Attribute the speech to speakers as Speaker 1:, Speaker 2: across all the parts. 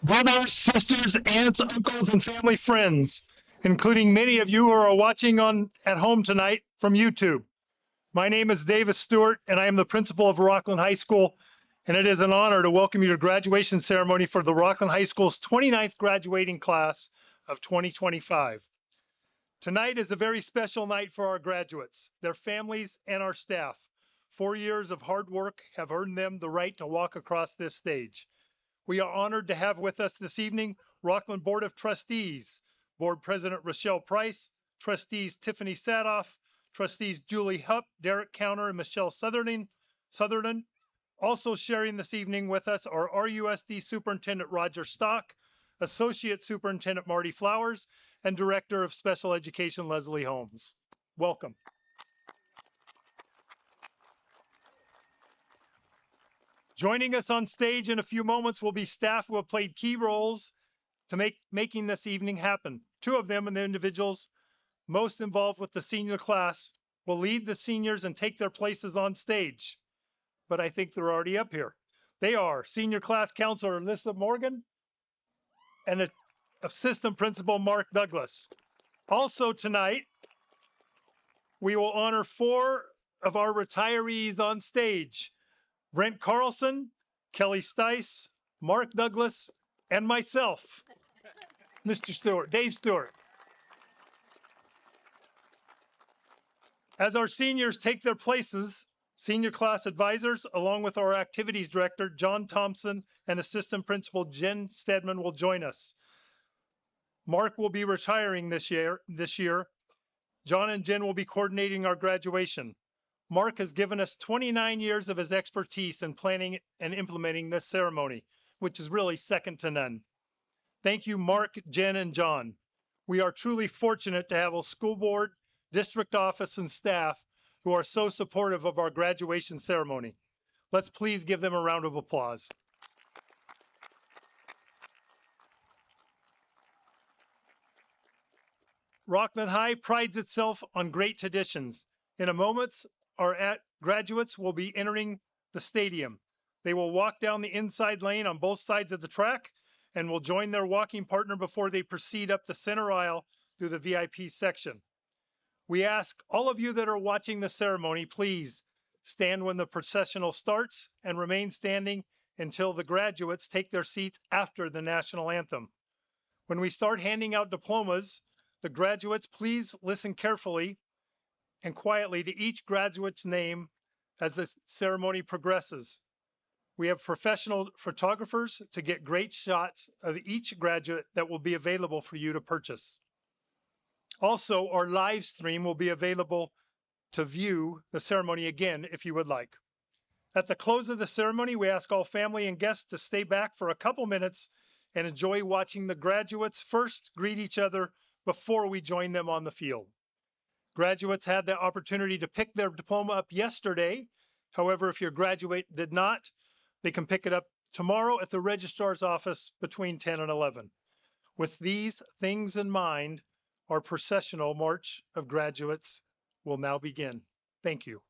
Speaker 1: Brothers, sisters, aunts, uncles, and family friends, including many of you who are watching on at home tonight from YouTube. My name is Davis Stewart, and I am the principal of Rocklin High School, and it is an honor to welcome you to graduation ceremony for the Rocklin High School's 29th graduating class of 2025. Tonight is a very special night for our graduates, their families, and our staff. 4 years of hard work have earned them the right to walk across this stage. We are honored to have with us this evening Rocklin Board of Trustees, Board President Rochelle Price, Trustees Tiffany Sadoff, Trustees Julie Hupp, Derek Counter, and Michelle Sutherland. Also sharing this evening with us are RUSD Superintendent Roger Stock, Associate Superintendent Marty Flowers, and Director of Special Education Leslie Holmes. Welcome. Joining us on stage in a few moments will be staff who have played key roles to making this evening happen. Two of them and the individuals most involved with the senior class will lead the seniors and take their places on stage. But I think they're already up here. They are Senior Class Counselor Alyssa Morgan and Assistant Principal Mark Douglas. Also tonight, we will honor 4 of our retirees on stage. Brent Carlson, Kelly Stice, Mark Douglas, and myself, Mr. Stewart, Dave Stewart. As our seniors take their places, senior class advisors, along with our activities director, John Thompson, and assistant principal, Jen Stedman, will join us. Mark will be retiring this year. John and Jen will be coordinating our graduation. Mark has given us 29 years of his expertise in planning and implementing this ceremony, which is really second to none. Thank you, Mark, Jen, and John. We are truly fortunate to have a school board, district office, and staff who are so supportive of our graduation ceremony. Let's please give them a round of applause. Rocklin High prides itself on great traditions. In a moment, our graduates will be entering the stadium. They will walk down the inside lane on both sides of the track and will join their walking partner before they proceed up the center aisle through the VIP section. We ask all of you that are watching the ceremony, please stand when the processional starts and remain standing until the graduates take their seats after the national anthem. When we start handing out diplomas, the graduates, please listen carefully and quietly to each graduate's name as the ceremony progresses. We have professional photographers to get great shots of each graduate that will be available for you to purchase. Also, our live stream will be available to view the ceremony again if you would like. At the close of the ceremony, we ask all family and guests to stay back for a couple minutes and enjoy watching the graduates first greet each other before we join them on the field. Graduates had the opportunity to pick their diploma up yesterday. However, if your graduate did not, they can pick it up tomorrow at the registrar's office between 10 and 11. With these things in mind, our processional march of graduates will now begin. Thank you.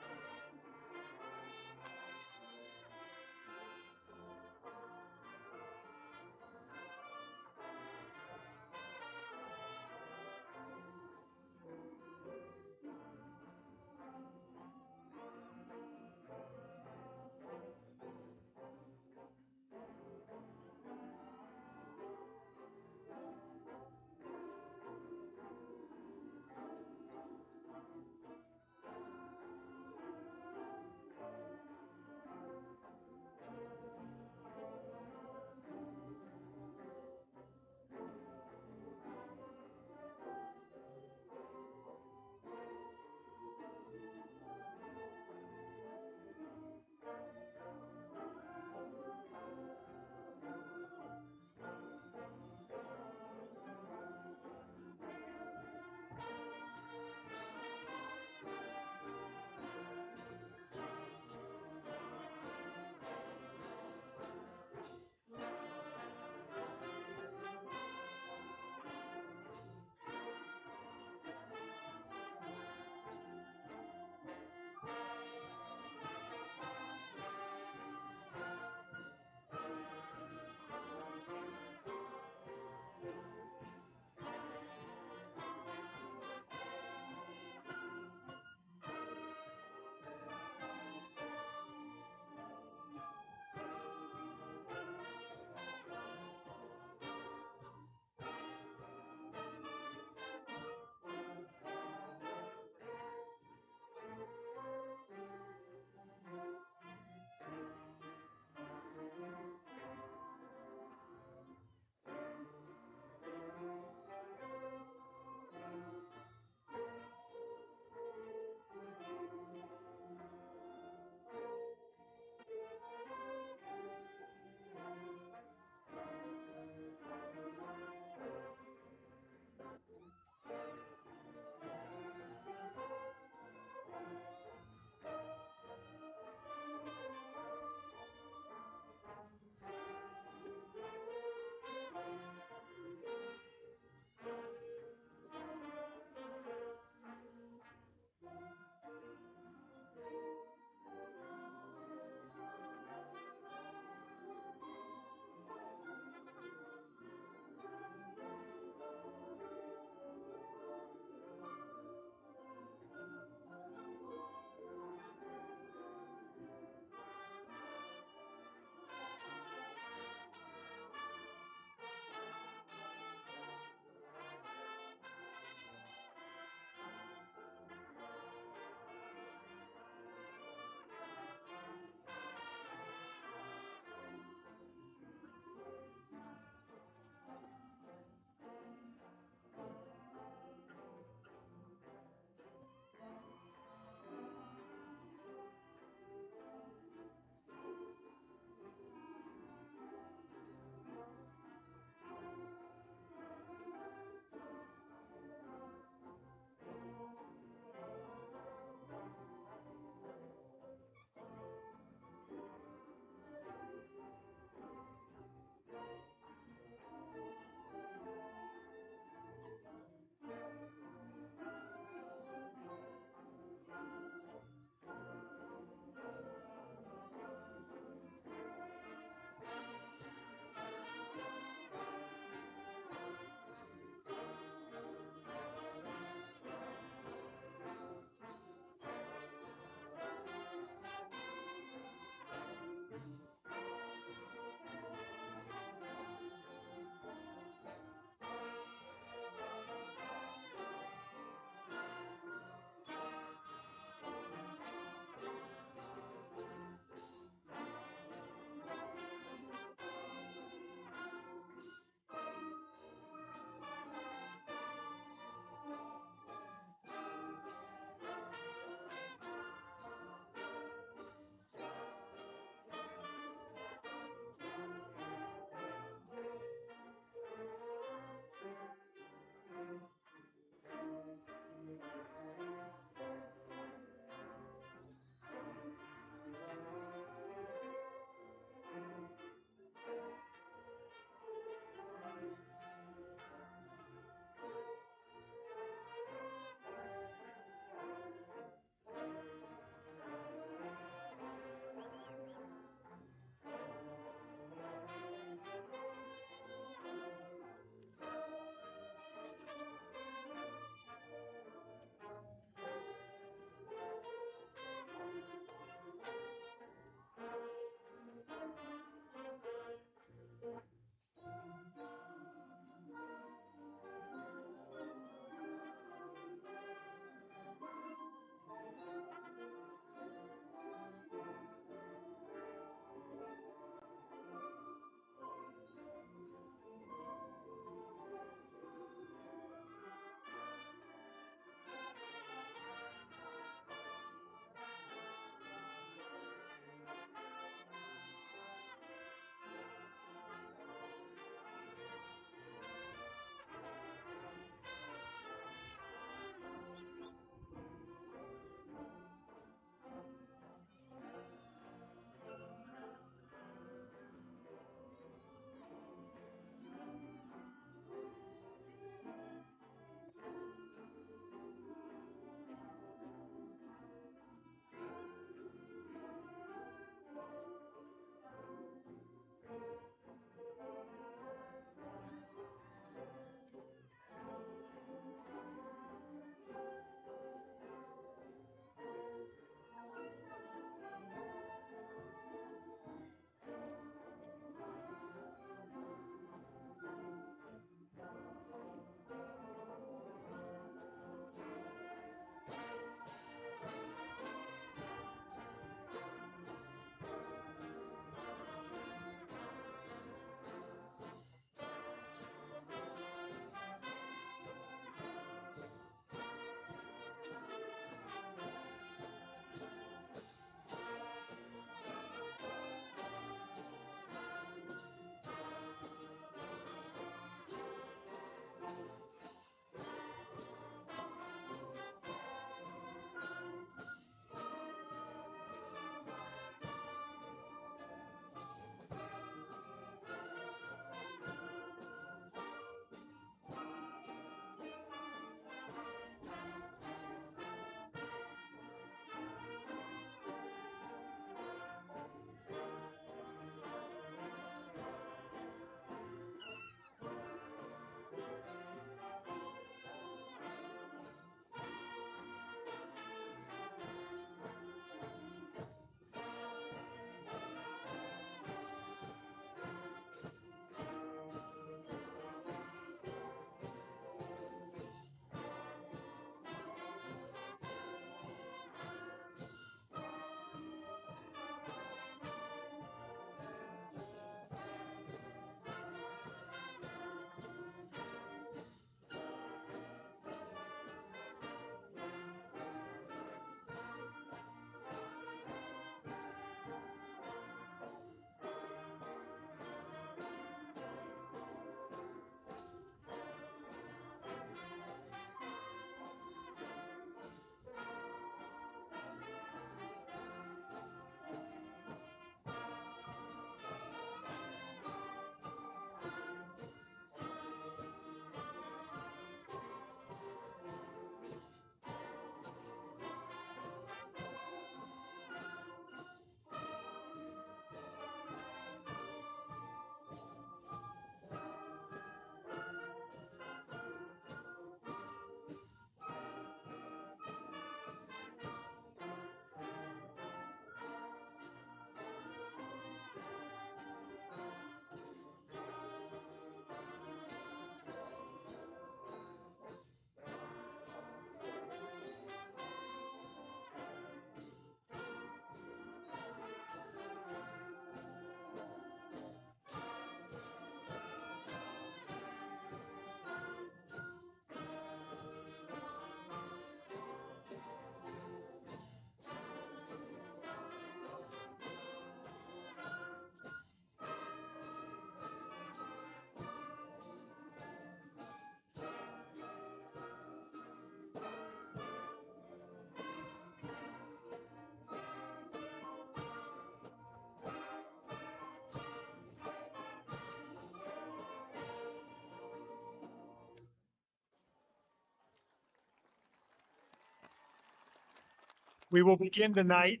Speaker 1: We will begin tonight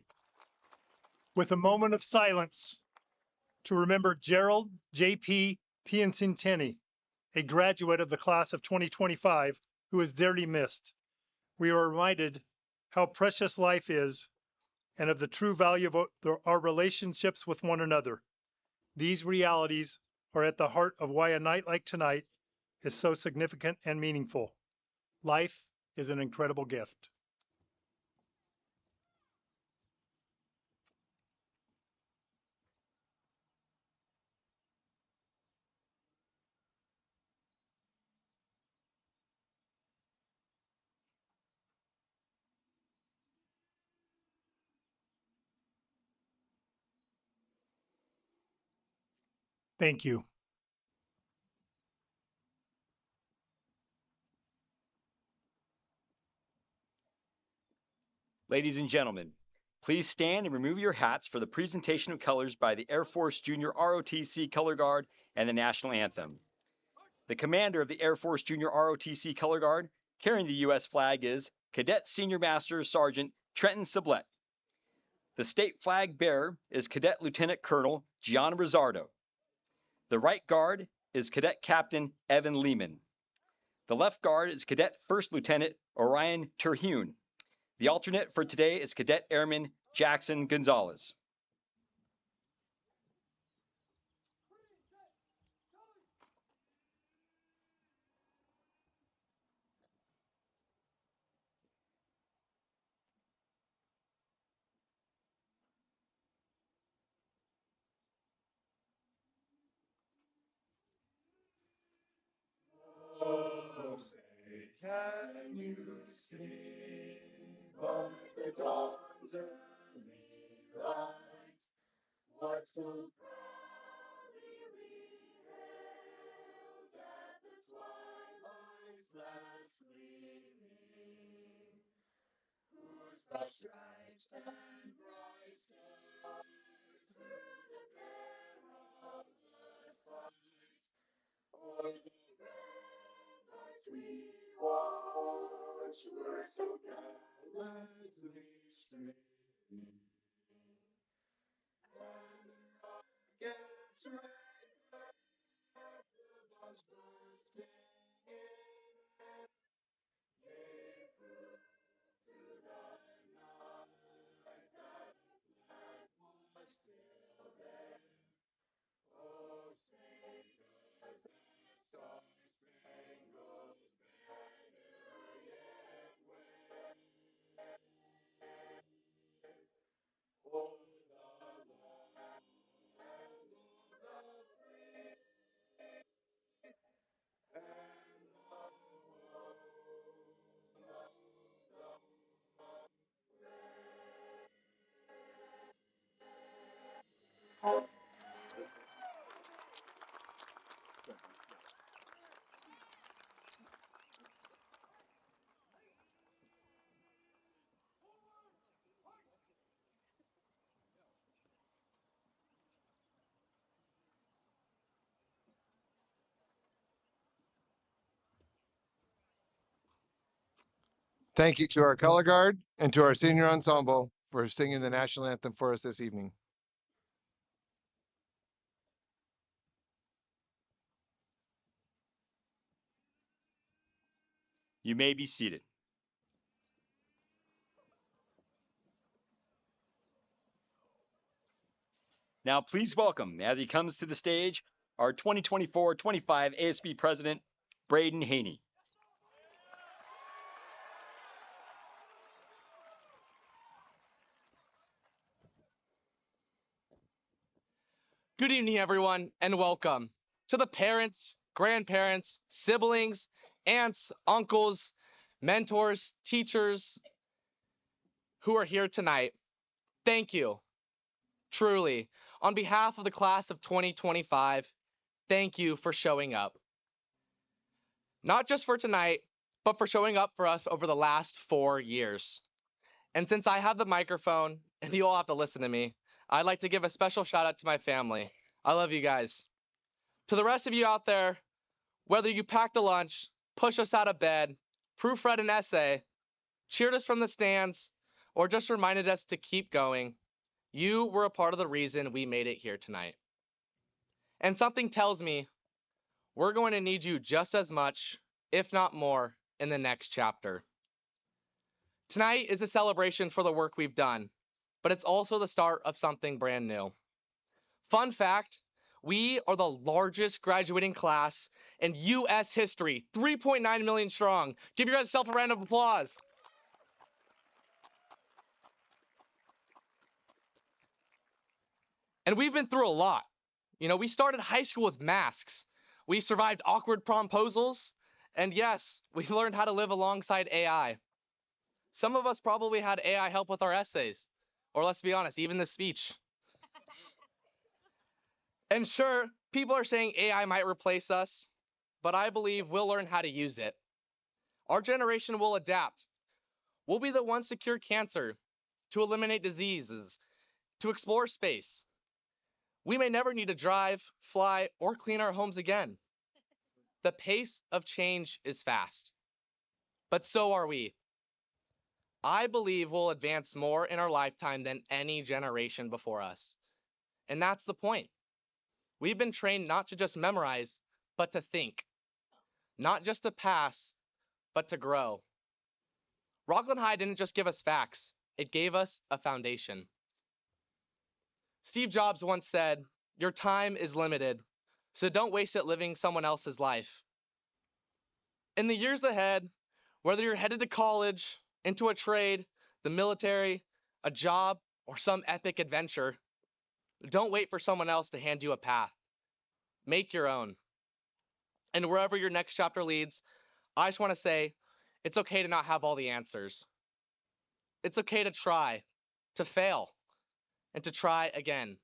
Speaker 1: with a moment of silence to remember Gerald J.P. Piancentini, a graduate of the class of 2025 who is dearly missed. We are reminded how precious life is and of the true value of our relationships with one another. These realities are at the heart of why a night like tonight is so significant and meaningful. Life is an incredible gift. Thank you.
Speaker 2: Ladies and gentlemen, please stand and remove your hats for the presentation of colors by the Air Force Junior ROTC Color Guard and the National Anthem. The commander of the Air Force Junior ROTC Color Guard, carrying the U.S. flag, is Cadet Senior Master Sergeant Trenton Sublette. The state flag bearer is Cadet Lieutenant Colonel Gianna Rizzardo. The right guard is Cadet Captain Evan Lehman. The left guard is Cadet First Lieutenant Orion Terhune. The alternate for today is Cadet Airman Jackson Gonzalez.
Speaker 3: Oh, say, can you see by the dawn's early light what so proudly we hailed at the twilight's last gleaming, whose broad stripes and bright stars through the perilous fight o'er the ramparts we watched were so gallantly streaming, and the rockets red at the bombs bursting in gave proof through the night that the flag was still there. Oh, say does that star-spangled banner yet wave o'er the land of the free and the home of the brave.
Speaker 4: Thank you to our color guard and to our senior ensemble for singing the national anthem for us this evening.
Speaker 2: You may be seated. Now please welcome, as he comes to the stage, our 2024-25 ASB President, Braden Haney.
Speaker 5: Good evening, everyone, and welcome to the parents, grandparents, siblings, aunts, uncles, mentors, teachers who are here tonight. Thank you. Truly, on behalf of the class of 2025, thank you for showing up. Not just for tonight, but for showing up for us over the last 4 years. And since I have the microphone and you all have to listen to me, I'd like to give a special shout out to my family. I love you guys. To the rest of you out there, whether you packed a lunch, pushed us out of bed, proofread an essay, cheered us from the stands, or just reminded us to keep going, you were a part of the reason we made it here tonight. And something tells me we're going to need you just as much, if not more, in the next chapter. Tonight is a celebration for the work we've done, but it's also the start of something brand new. Fun fact, we are the largest graduating class in U.S. history, 3.9 million strong. Give yourself a round of applause. And we've been through a lot. We started high school with masks. We survived awkward promposals. And yes, we learned how to live alongside AI. Some of us probably had AI help with our essays. Or let's be honest, even the speech. And sure, people are saying AI might replace us, but I believe we'll learn how to use it. Our generation will adapt. We'll be the ones to cure cancer, to eliminate diseases, to explore space. We may never need to drive, fly, or clean our homes again. The pace of change is fast, but so are we. I believe we'll advance more in our lifetime than any generation before us. And that's the point. We've been trained not to just memorize, but to think. Not just to pass, but to grow. Rocklin High didn't just give us facts, it gave us a foundation. Steve Jobs once said, "Your time is limited, so don't waste it living someone else's life." In the years ahead, whether you're headed to college, into a trade, the military, a job, or some epic adventure, don't wait for someone else to hand you a path. Make your own. And wherever your next chapter leads, I just want to say, it's okay to not have all the answers. It's okay to try, to fail, and to try again.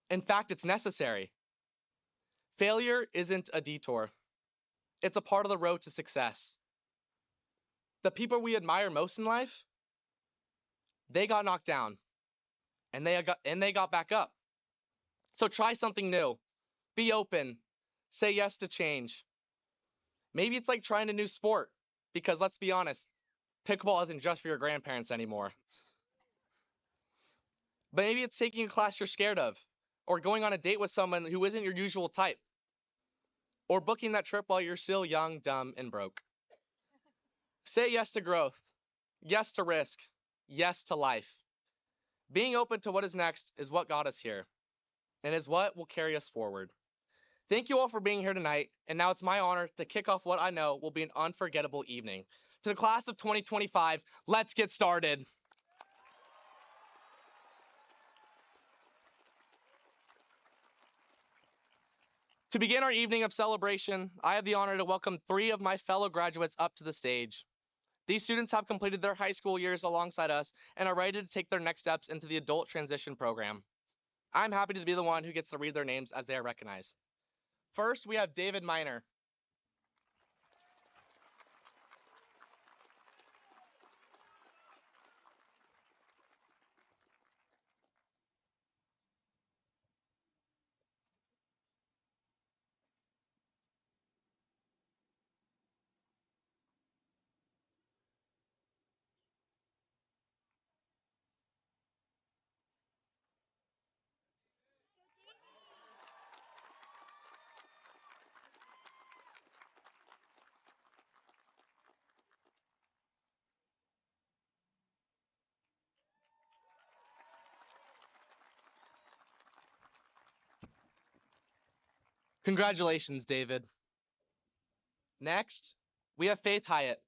Speaker 5: In fact, it's necessary. Failure isn't a detour. It's a part of the road to success. The people we admire most in life, they got knocked down, and they got back up. So try something new. Be open. Say yes to change. Maybe it's like trying a new sport, because let's be honest, pickleball isn't just for your grandparents anymore. But maybe it's taking a class you're scared of, or going on a date with someone who isn't your usual type, or booking that trip while you're still young, dumb, and broke. Say yes to growth, yes to risk, yes to life. Being open to what is next is what got us here, and is what will carry us forward. Thank you all for being here tonight, and now it's my honor to kick off what I know will be an unforgettable evening. To the class of 2025, let's get started. To begin our evening of celebration, I have the honor to welcome 3 of my fellow graduates up to the stage. These students have completed their high school years alongside us and are ready to take their next steps into the adult transition program. I'm happy to be the one who gets to read their names as they are recognized. First, we have David Miner. Congratulations, David. Next, we have Faith Hyatt.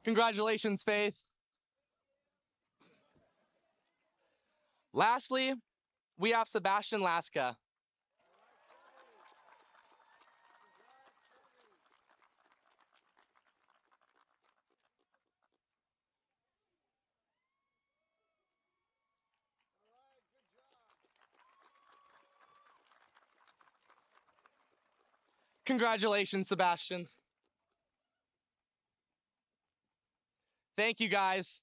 Speaker 5: Congratulations, Faith. Lastly, we have Sebastian Laska. Congratulations, Sebastian. Thank you, guys.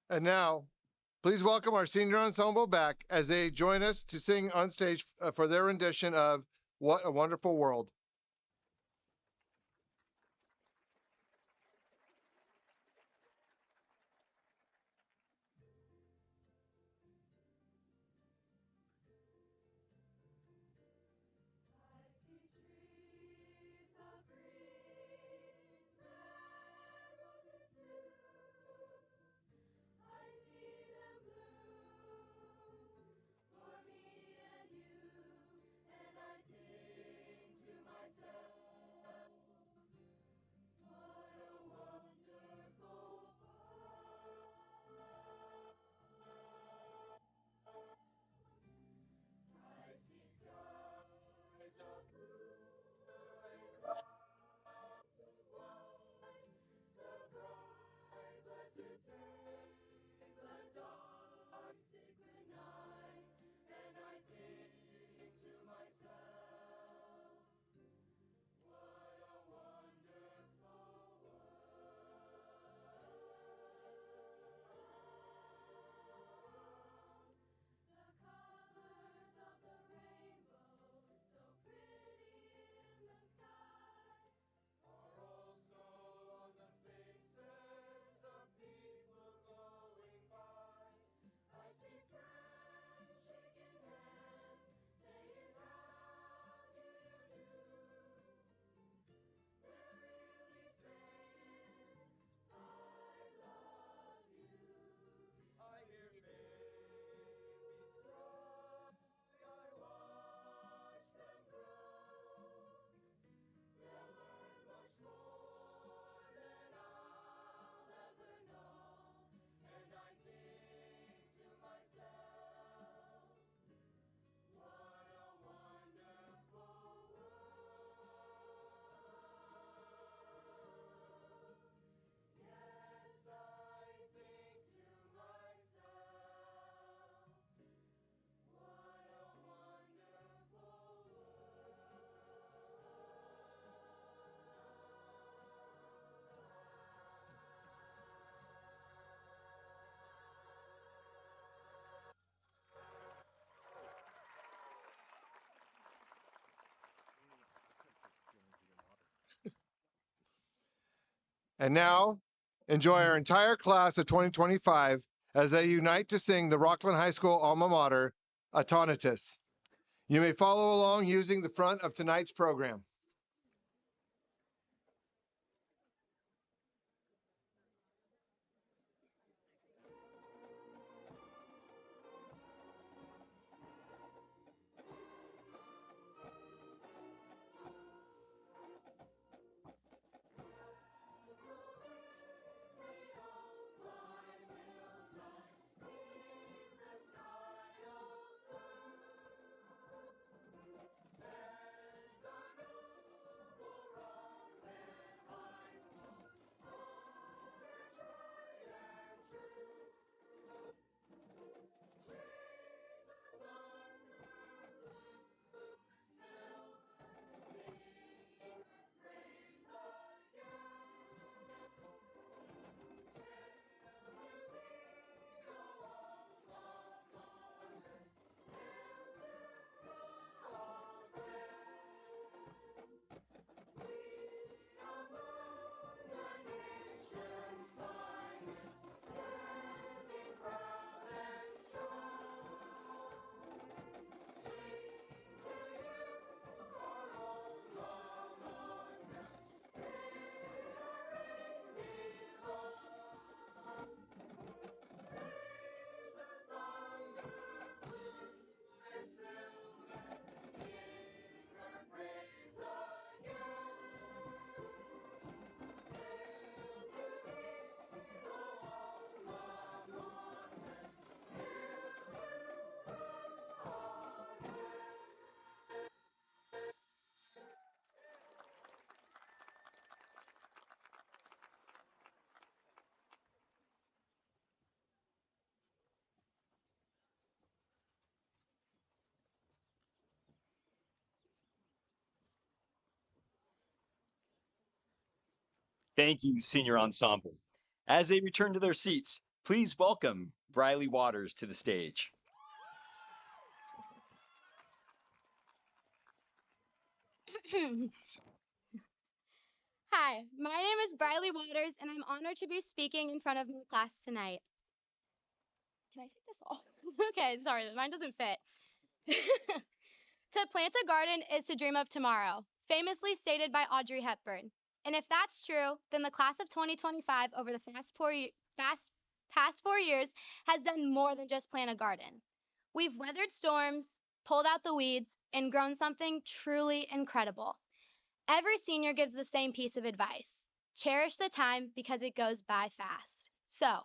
Speaker 4: And now, please welcome our senior ensemble back as they join us to sing on stage for their rendition of What a Wonderful World.
Speaker 3: I see trees of green, red roses too. I see them bloom for me and you, and I think to myself, what a wonderful world. I see skies of blue and clouds of white, the bright blessed day, the dark sacred night, and I think to myself, what a wonderful world. The colors of the rainbow, so pretty in the sky, are also on the faces of people going by. I see friends shaking hands, saying, how do you do? They're really saying, I love you. I hear babies cry, I watch them grow. They'll learn much more than I'll ever know. And I think to myself, what a wonderful world. Yes, I think to myself, what a wonderful
Speaker 4: And now, enjoy our entire class of 2025 as they unite to sing the Rocklin High School alma mater, Autonatus. You may follow along using the front of tonight's program.
Speaker 2: Thank you, senior ensemble. As they return to their seats, please welcome Briley Waters to the stage.
Speaker 6: Hi, my name is Briley Waters, and I'm honored to be speaking in front of my class tonight. Can I take this off? Okay, sorry, mine doesn't fit. To plant a garden is to dream of tomorrow, famously stated by Audrey Hepburn. And if that's true, then the class of 2025 over the past 4 years has done more than just plant a garden. We've weathered storms, pulled out the weeds, and grown something truly incredible. Every senior gives the same piece of advice: cherish the time because it goes by fast. So,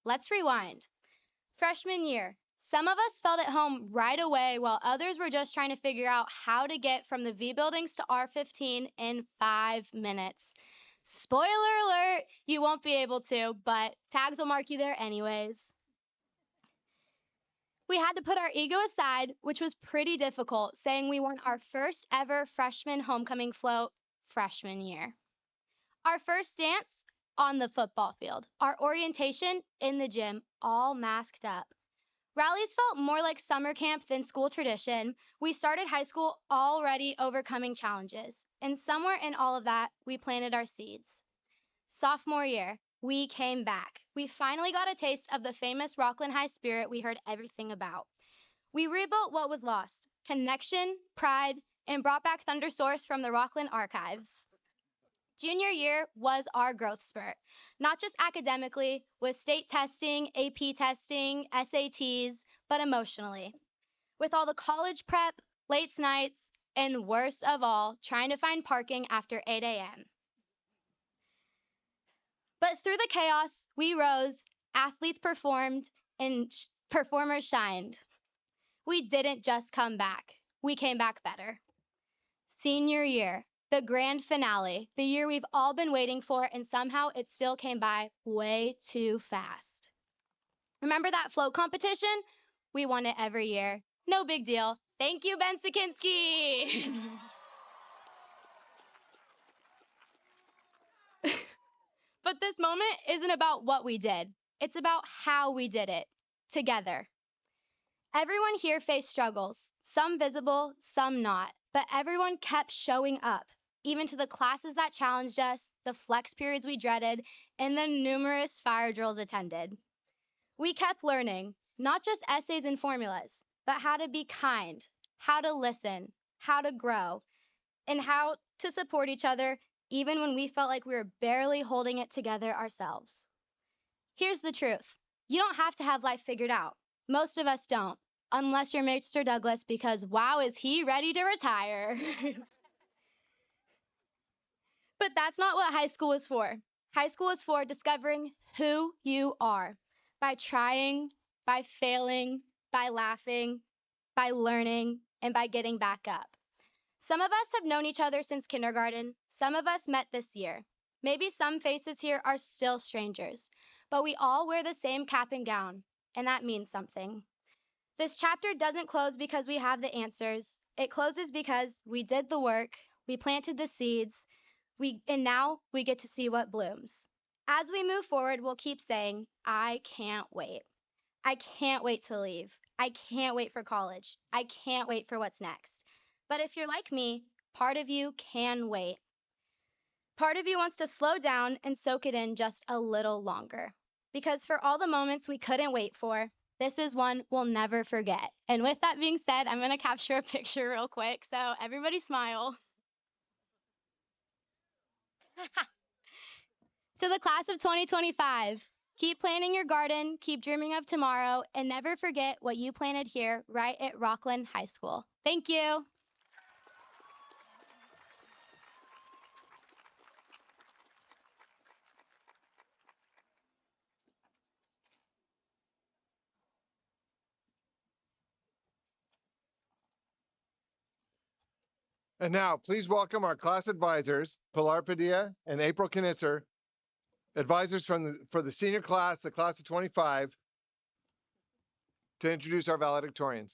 Speaker 6: let's rewind. Freshman year. Some of us felt at home right away while others were just trying to figure out how to get from the V buildings to R15 in 5 minutes. Spoiler alert, you won't be able to, but tags will mark you there anyways. We had to put our ego aside, which was pretty difficult, saying we won our first ever freshman homecoming float freshman year. Our first dance on the football field, our orientation in the gym, all masked up. Rallies felt more like summer camp than school tradition. We started high school already overcoming challenges, and somewhere in all of that, we planted our seeds. Sophomore year, we came back. We finally got a taste of the famous Rocklin High spirit we heard everything about. We rebuilt what was lost: connection, pride, and brought back Thunder Source from the Rocklin archives. Junior year was our growth spurt, not just academically, with state testing, AP testing, SATs, but emotionally. With all the college prep, late nights, and worst of all, trying to find parking after 8 a.m. But through the chaos, we rose, athletes performed, and performers shined. We didn't just come back, we came back better. Senior year, the grand finale, the year we've all been waiting for, and somehow it still came by way too fast. Remember that float competition? We won it every year. No big deal. Thank you, Ben Sakinski. But this moment isn't about what we did. It's about how we did it together. Everyone here faced struggles, some visible, some not, but everyone kept showing up, even to the classes that challenged us, the flex periods we dreaded, and the numerous fire drills attended. We kept learning, not just essays and formulas, but how to be kind, how to listen, how to grow, and how to support each other even when we felt like we were barely holding it together ourselves. Here's the truth: you don't have to have life figured out. Most of us don't, unless you're Mr. Douglas, because wow, is he ready to retire. But that's not what high school is for. High school is for discovering who you are by trying, by failing, by laughing, by learning, and by getting back up. Some of us have known each other since kindergarten. Some of us met this year. Maybe some faces here are still strangers, but we all wear the same cap and gown, and that means something. This chapter doesn't close because we have the answers. It closes because we did the work, we planted the seeds, and now we get to see what blooms. As we move forward, we'll keep saying, I can't wait. I can't wait to leave. I can't wait for college. I can't wait for what's next. But if you're like me, part of you can wait. Part of you wants to slow down and soak it in just a little longer. Because for all the moments we couldn't wait for, this is one we'll never forget. And with that being said, I'm going to capture a picture real quick. So everybody smile. To the class of 2025, keep planting your garden, keep dreaming of tomorrow, and never forget what you planted here right at Rocklin High School. Thank you.
Speaker 4: And now, please welcome our class advisors, Pilar Padilla and April Knitzer, advisors for the senior class, the class of 25, to introduce our valedictorians.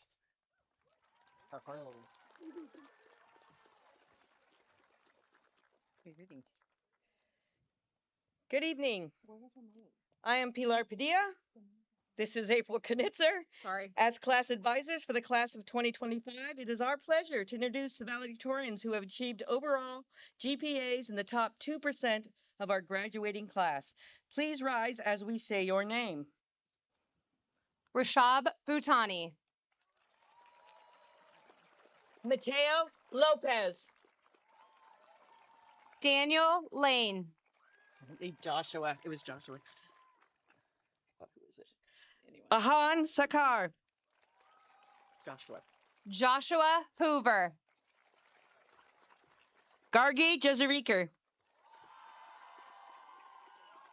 Speaker 7: Good evening. I am Pilar Padilla. This is April Knitzer.
Speaker 8: Sorry.
Speaker 7: As class advisors for the class of 2025, it is our pleasure to introduce the valedictorians who have achieved overall GPAs in the top 2% of our graduating class. Please rise as we say your name.
Speaker 8: Rashab Bhutani.
Speaker 7: Mateo Lopez.
Speaker 8: Daniel Lane.
Speaker 7: Joshua. It was Joshua. Who is it? Anyway. Ahan Sakar. Joshua.
Speaker 8: Joshua Hoover.
Speaker 7: Gargi Jezeriker.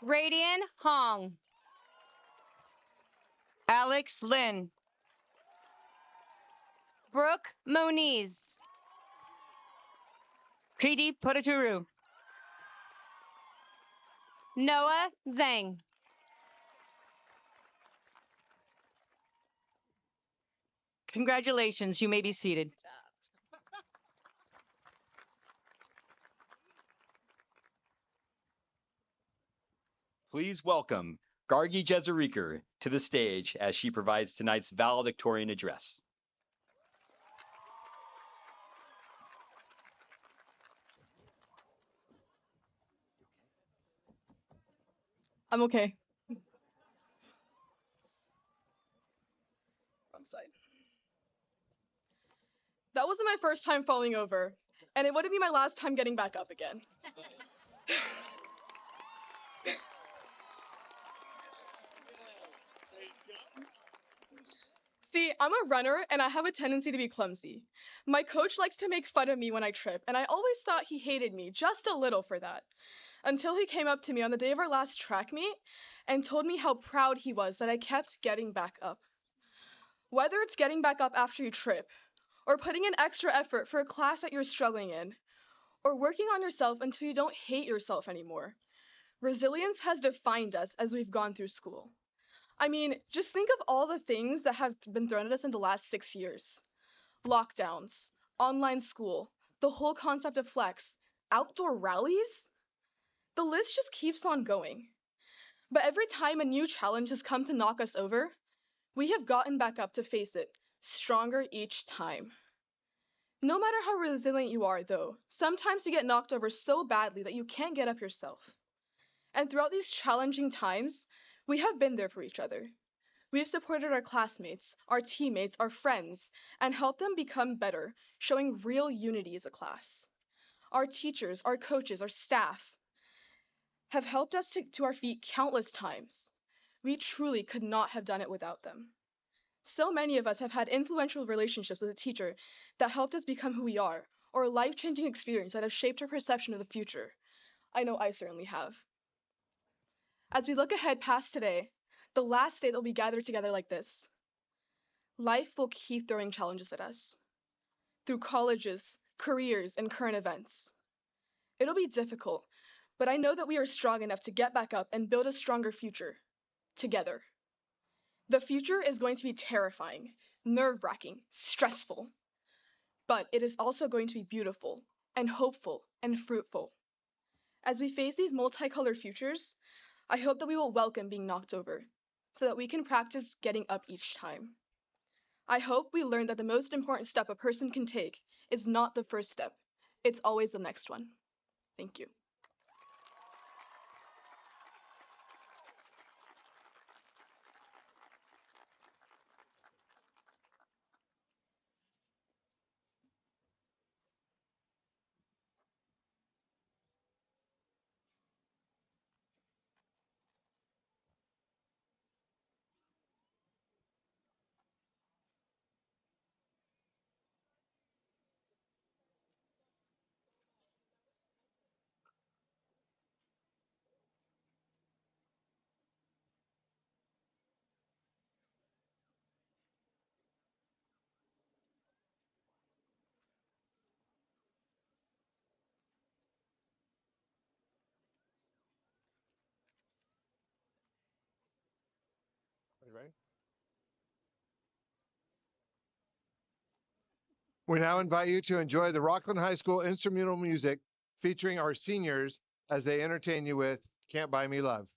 Speaker 8: Radian Hong.
Speaker 7: Alex Lin.
Speaker 8: Brooke Moniz.
Speaker 7: Kriti Potaturu.
Speaker 8: Noah Zhang.
Speaker 7: Congratulations, you may be seated.
Speaker 2: Please welcome Gargi Jezeriker to the stage as she provides tonight's valedictorian address.
Speaker 9: I'm okay. Wrong side. That wasn't my first time falling over, and it wouldn't be my last time getting back up again. See, I'm a runner and I have a tendency to be clumsy. My coach likes to make fun of me when I trip, and I always thought he hated me just a little for that. Until he came up to me on the day of our last track meet and told me how proud he was that I kept getting back up. Whether it's getting back up after you trip, or putting in extra effort for a class that you're struggling in, or working on yourself until you don't hate yourself anymore, resilience has defined us as we've gone through school. I mean, just think of all the things that have been thrown at us in the last 6 years. Lockdowns, online school, the whole concept of flex, outdoor rallies. The list just keeps on going. But every time a new challenge has come to knock us over, we have gotten back up to face it, stronger each time. No matter how resilient you are, though, sometimes you get knocked over so badly that you can't get up yourself. And throughout these challenging times, we have been there for each other. We've supported our classmates, our teammates, our friends, and helped them become better, showing real unity as a class. Our teachers, our coaches, our staff have helped us to our feet countless times. We truly could not have done it without them. So many of us have had influential relationships with a teacher that helped us become who we are, or a life-changing experience that has shaped our perception of the future. I know I certainly have. As we look ahead past today, the last day that we gather together like this, life will keep throwing challenges at us. Through colleges, careers, and current events. It'll be difficult, but I know that we are strong enough to get back up and build a stronger future, together. The future is going to be terrifying, nerve-wracking, stressful, but it is also going to be beautiful and hopeful and fruitful. As we face these multicolored futures, I hope that we will welcome being knocked over so that we can practice getting up each time. I hope we learn that the most important step a person can take is not the first step. It's always the next one. Thank you.
Speaker 4: Are you ready? We now invite you to enjoy the Rocklin High School instrumental music featuring our seniors as they entertain you with can't buy me love.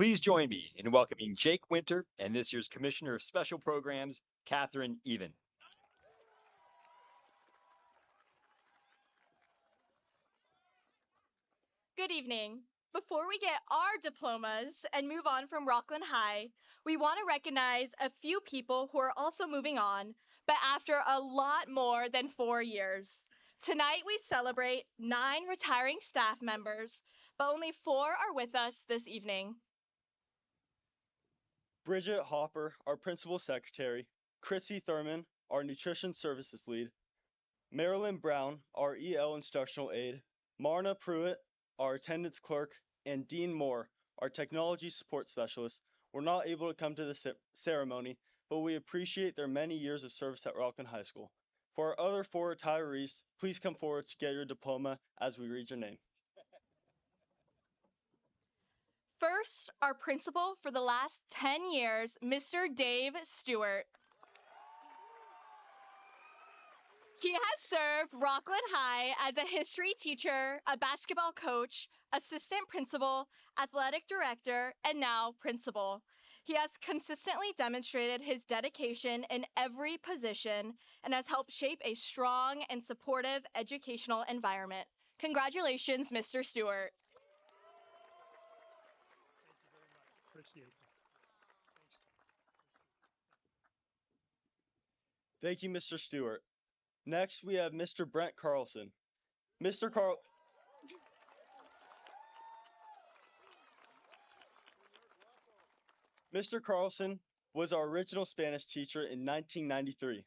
Speaker 2: Please join me in welcoming Jake Winter and this year's Commissioner of Special Programs, Catherine Even.
Speaker 10: Good evening. Before we get our diplomas and move on from Rocklin High, we want to recognize a few people who are also moving on, but after a lot more than 4 years. Tonight we celebrate 9 retiring staff members, but only 4 are with us this evening.
Speaker 11: Bridget Hopper, our principal secretary, Chrissy Thurman, our nutrition services lead, Marilyn Brown, our EL instructional aide, Marna Pruitt, our attendance clerk, and Dean Moore, our technology support specialist, were not able to come to the ceremony, but we appreciate their many years of service at Rocklin High School. For our other 4 retirees, please come forward to get your diploma as we read your name.
Speaker 10: First, our principal for the last 10 years, Mr. Dave Stewart. He has served Rocklin High as a history teacher, a basketball coach, assistant principal, athletic director, and now principal. He has consistently demonstrated his dedication in every position and has helped shape a strong and supportive educational environment. Congratulations, Mr. Stewart.
Speaker 1: Appreciate it.
Speaker 11: Thank you, Mr. Stewart. Next, we have Mr. Brent Carlson. Mr. Carl. Mr. Carlson was our original Spanish teacher in 1993.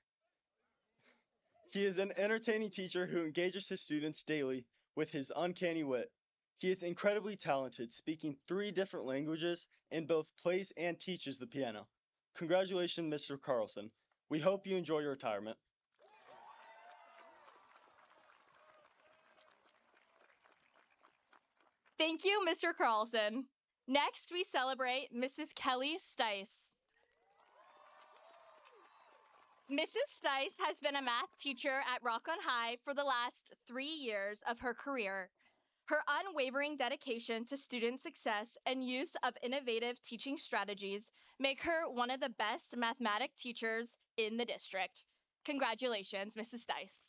Speaker 11: He is an entertaining teacher who engages his students daily with his uncanny wit. He is incredibly talented, speaking 3 different languages and both plays and teaches the piano. Congratulations, Mr. Carlson. We hope you enjoy your retirement.
Speaker 10: Thank you, Mr. Carlson. Next, we celebrate Mrs. Kelly Stice. Mrs. Stice has been a math teacher at Rocklin High for the last 3 years of her career. Her unwavering dedication to student success and use of innovative teaching strategies make her one of the best mathematics teachers in the district. Congratulations, Mrs. Stice.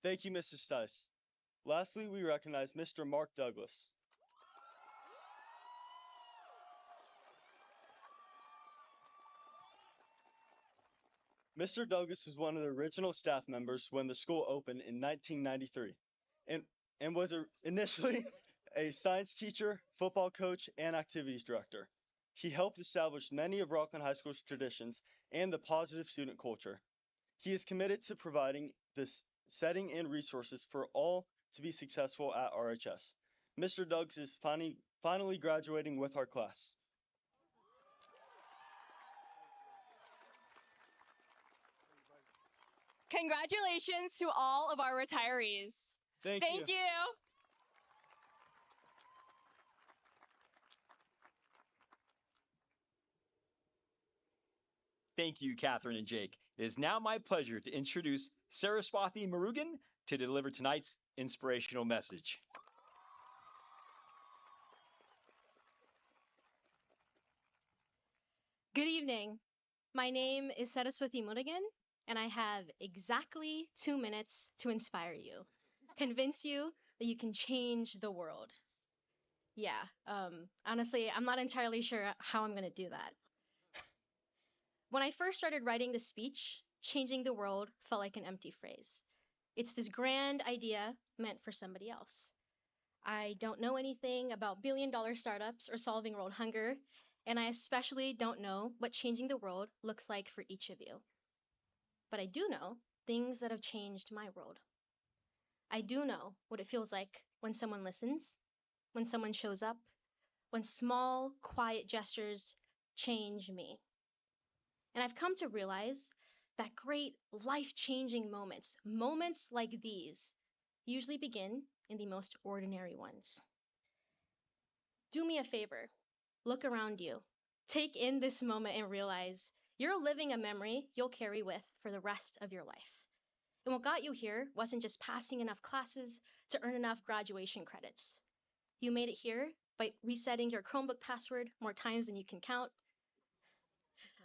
Speaker 11: Thank you, Mrs. Stice. Lastly, we recognize Mr. Mark Douglas. Mr. Douglas was one of the original staff members when the school opened in 1993 and was initially a science teacher, football coach, and activities director. He helped establish many of Rockland High School's traditions and the positive student culture. He is committed to providing this setting and resources for all to be successful at RHS. Mr. Douglas is finally graduating with our class.
Speaker 10: Congratulations to all of our retirees.
Speaker 11: Thank you.
Speaker 2: Thank you, Catherine and Jake. It is now my pleasure to introduce Saraswathi Murugan to deliver tonight's inspirational message.
Speaker 6: Good evening. My name is Saraswati Murugan, and I have exactly 2 minutes to inspire you, convince you that you can change the world. Yeah, honestly, I'm not entirely sure how I'm going to do that. When I first started writing the speech, changing the world felt like an empty phrase. It's this grand idea meant for somebody else. I don't know anything about billion-dollar startups or solving world hunger, and I especially don't know what changing the world looks like for each of you. But I do know things that have changed my world. I do know what it feels like when someone listens, when someone shows up, when small, quiet gestures change me. And I've come to realize that great life-changing moments like these, usually begin in the most ordinary ones. Do me a favor, look around you, take in this moment and realize you're living a memory you'll carry with for the rest of your life. And what got you here wasn't just passing enough classes to earn enough graduation credits. You made it here by resetting your Chromebook password more times than you can count,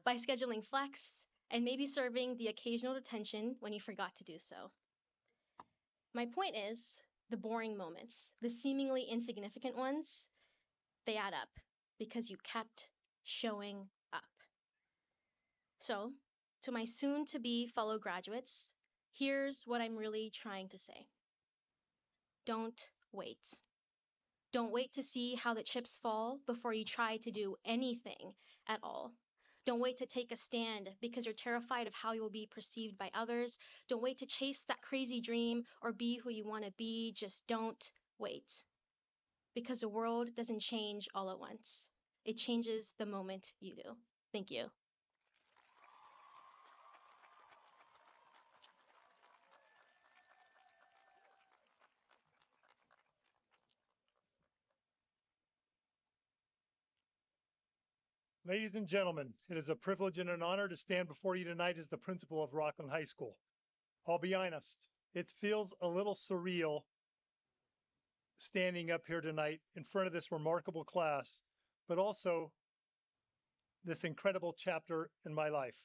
Speaker 6: by scheduling flex, and maybe serving the occasional detention when you forgot to do so. My point is, the boring moments, the seemingly insignificant ones, they add up because you kept showing up. So, to my soon to be fellow graduates, here's what I'm really trying to say. Don't wait. Don't wait to see how the chips fall before you try to do anything at all. Don't wait to take a stand because you're terrified of how you'll be perceived by others. Don't wait to chase that crazy dream or be who you want to be. Just don't wait. Because the world doesn't change all at once. It changes the moment you do. Thank you.
Speaker 1: Ladies and gentlemen, it is a privilege and an honor to stand before you tonight as the principal of Rocklin High School. I'll be honest, it feels a little surreal standing up here tonight in front of this remarkable class, but also this incredible chapter in my life.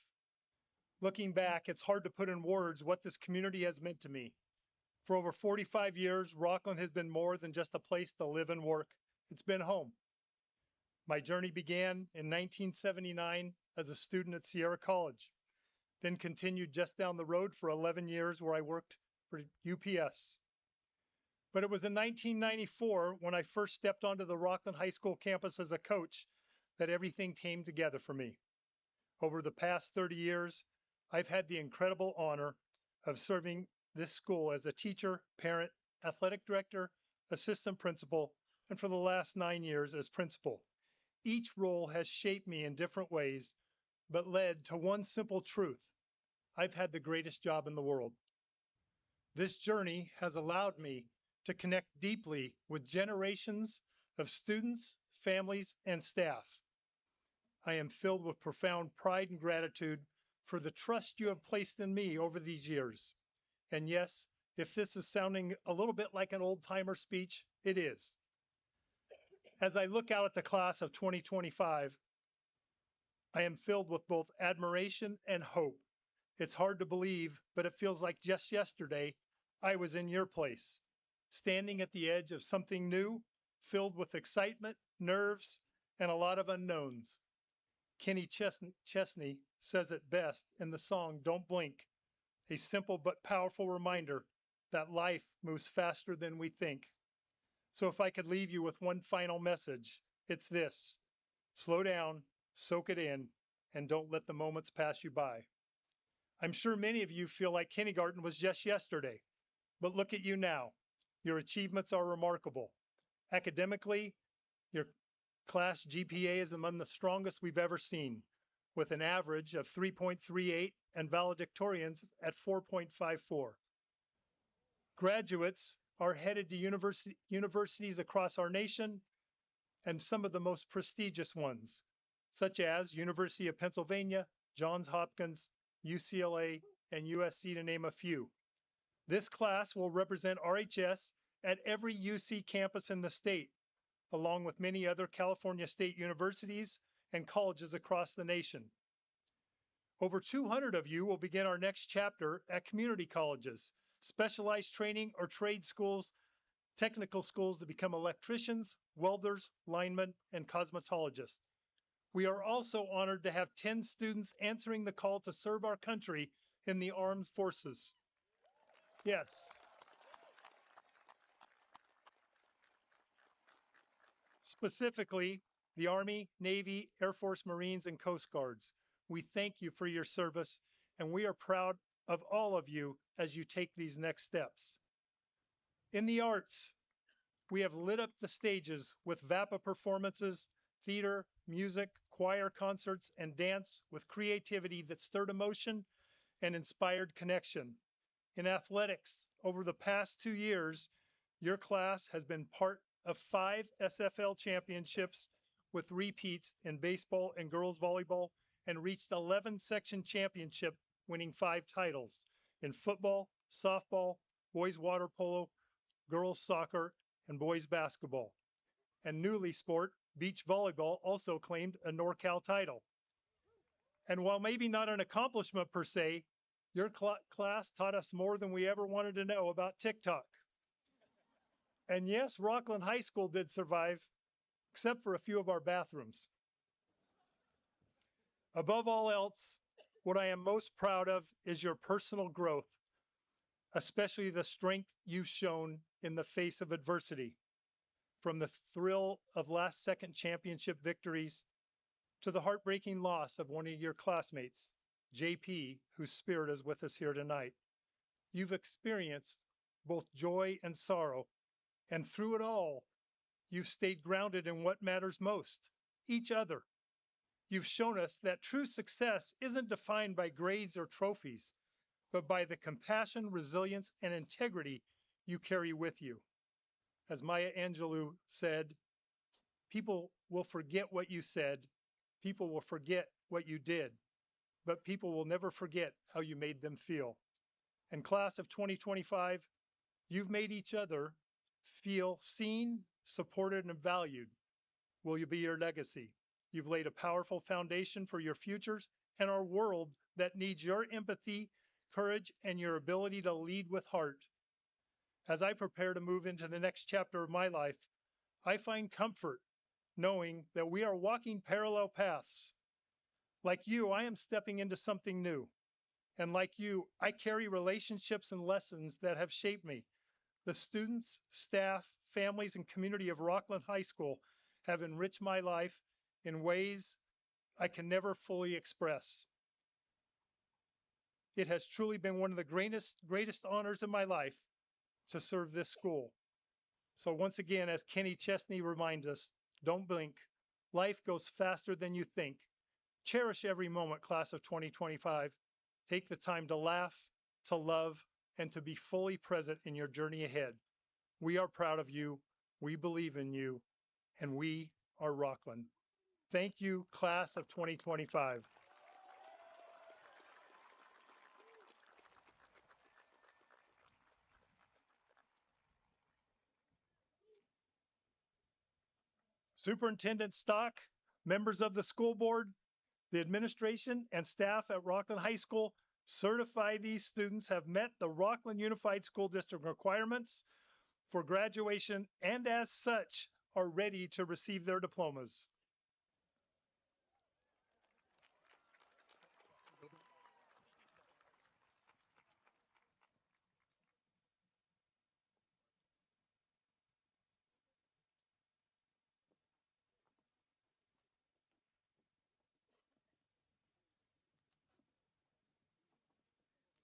Speaker 1: Looking back, it's hard to put in words what this community has meant to me. For over 45 years, Rocklin has been more than just a place to live and work. It's been home. My journey began in 1979 as a student at Sierra College, then continued just down the road for 11 years where I worked for UPS. But it was in 1994 when I first stepped onto the Rocklin High School campus as a coach that everything came together for me. Over the past 30 years, I've had the incredible honor of serving this school as a teacher, parent, athletic director, assistant principal, and for the last 9 years as principal. Each role has shaped me in different ways, but led to one simple truth. I've had the greatest job in the world. This journey has allowed me to connect deeply with generations of students, families, and staff. I am filled with profound pride and gratitude for the trust you have placed in me over these years. And yes, if this is sounding a little bit like an old-timer speech, it is. As I look out at the class of 2025, I am filled with both admiration and hope. It's hard to believe, but it feels like just yesterday I was in your place, standing at the edge of something new, filled with excitement, nerves, and a lot of unknowns. Kenny Chesney says it best in the song Don't Blink, a simple but powerful reminder that life moves faster than we think. So if I could leave you with one final message, it's this: slow down, soak it in, and don't let the moments pass you by. I'm sure many of you feel like kindergarten was just yesterday, but look at you now. Your achievements are remarkable. Academically, your class GPA is among the strongest we've ever seen, with an average of 3.38 and valedictorians at 4.54. Graduates are headed to universities across our nation, and some of the most prestigious ones, such as University of Pennsylvania, Johns Hopkins, UCLA, and USC, to name a few. This class will represent RHS at every UC campus in the state, along with many other California state universities and colleges across the nation. Over 200 of you will begin our next chapter at community colleges, specialized training or trade schools, technical schools to become electricians, welders, linemen, and cosmetologists. We are also honored to have 10 students answering the call to serve our country in the armed forces. Yes. Specifically, the Army, Navy, Air Force, Marines, and Coast Guards. We thank you for your service, and we are proud of all of you as you take these next steps. In the arts, we have lit up the stages with VAPA performances, theater, music, choir concerts, and dance with creativity that stirred emotion and inspired connection. In athletics, over the past 2 years, your class has been part of 5 SFL championships with repeats in baseball and girls volleyball, and reached 11 section championship, winning 5 titles in football, softball, boys water polo, girls soccer, and boys basketball. And newly sport, beach volleyball, also claimed a NorCal title. And while maybe not an accomplishment per se, your class taught us more than we ever wanted to know about TikTok. And yes, Rocklin High School did survive, except for a few of our bathrooms. Above all else, what I am most proud of is your personal growth, especially the strength you've shown in the face of adversity, from the thrill of last second championship victories to the heartbreaking loss of one of your classmates, JP, whose spirit is with us here tonight. You've experienced both joy and sorrow, and through it all, you've stayed grounded in what matters most, each other. You've shown us that true success isn't defined by grades or trophies, but by the compassion, resilience, and integrity you carry with you. As Maya Angelou said, people will forget what you said, people will forget what you did, but people will never forget how you made them feel. And class of 2025, you've made each other feel seen, supported, and valued. Will you be your legacy? You've laid a powerful foundation for your futures and our world that needs your empathy, courage, and your ability to lead with heart. As I prepare to move into the next chapter of my life, I find comfort knowing that we are walking parallel paths. Like you, I am stepping into something new. And like you, I carry relationships and lessons that have shaped me. The students, staff, families, and community of Rocklin High School have enriched my life in ways I can never fully express. It has truly been one of the greatest honors of my life to serve this school. So once again, as Kenny Chesney reminds us, don't blink. Life goes faster than you think. Cherish every moment, class of 2025. Take the time to laugh, to love, and to be fully present in your journey ahead. We are proud of you, we believe in you, and we are Rocklin. Thank you, class of 2025. Superintendent Stock, members of the school board, the administration, and staff at Rocklin High School certify these students have met the Rocklin Unified School District requirements for graduation and as such are ready to receive their diplomas.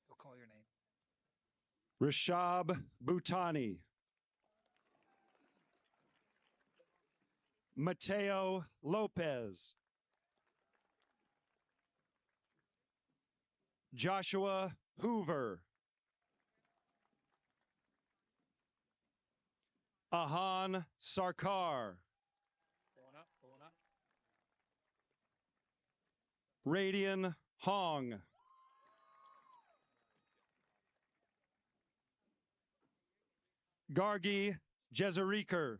Speaker 12: You'll call your name.
Speaker 13: Rashab Bhutani. Mateo Lopez. Joshua Hoover. Ahan Sarkar.
Speaker 12: Pulling up, pulling up.
Speaker 13: Radian Hong. Gargi Jezeriker.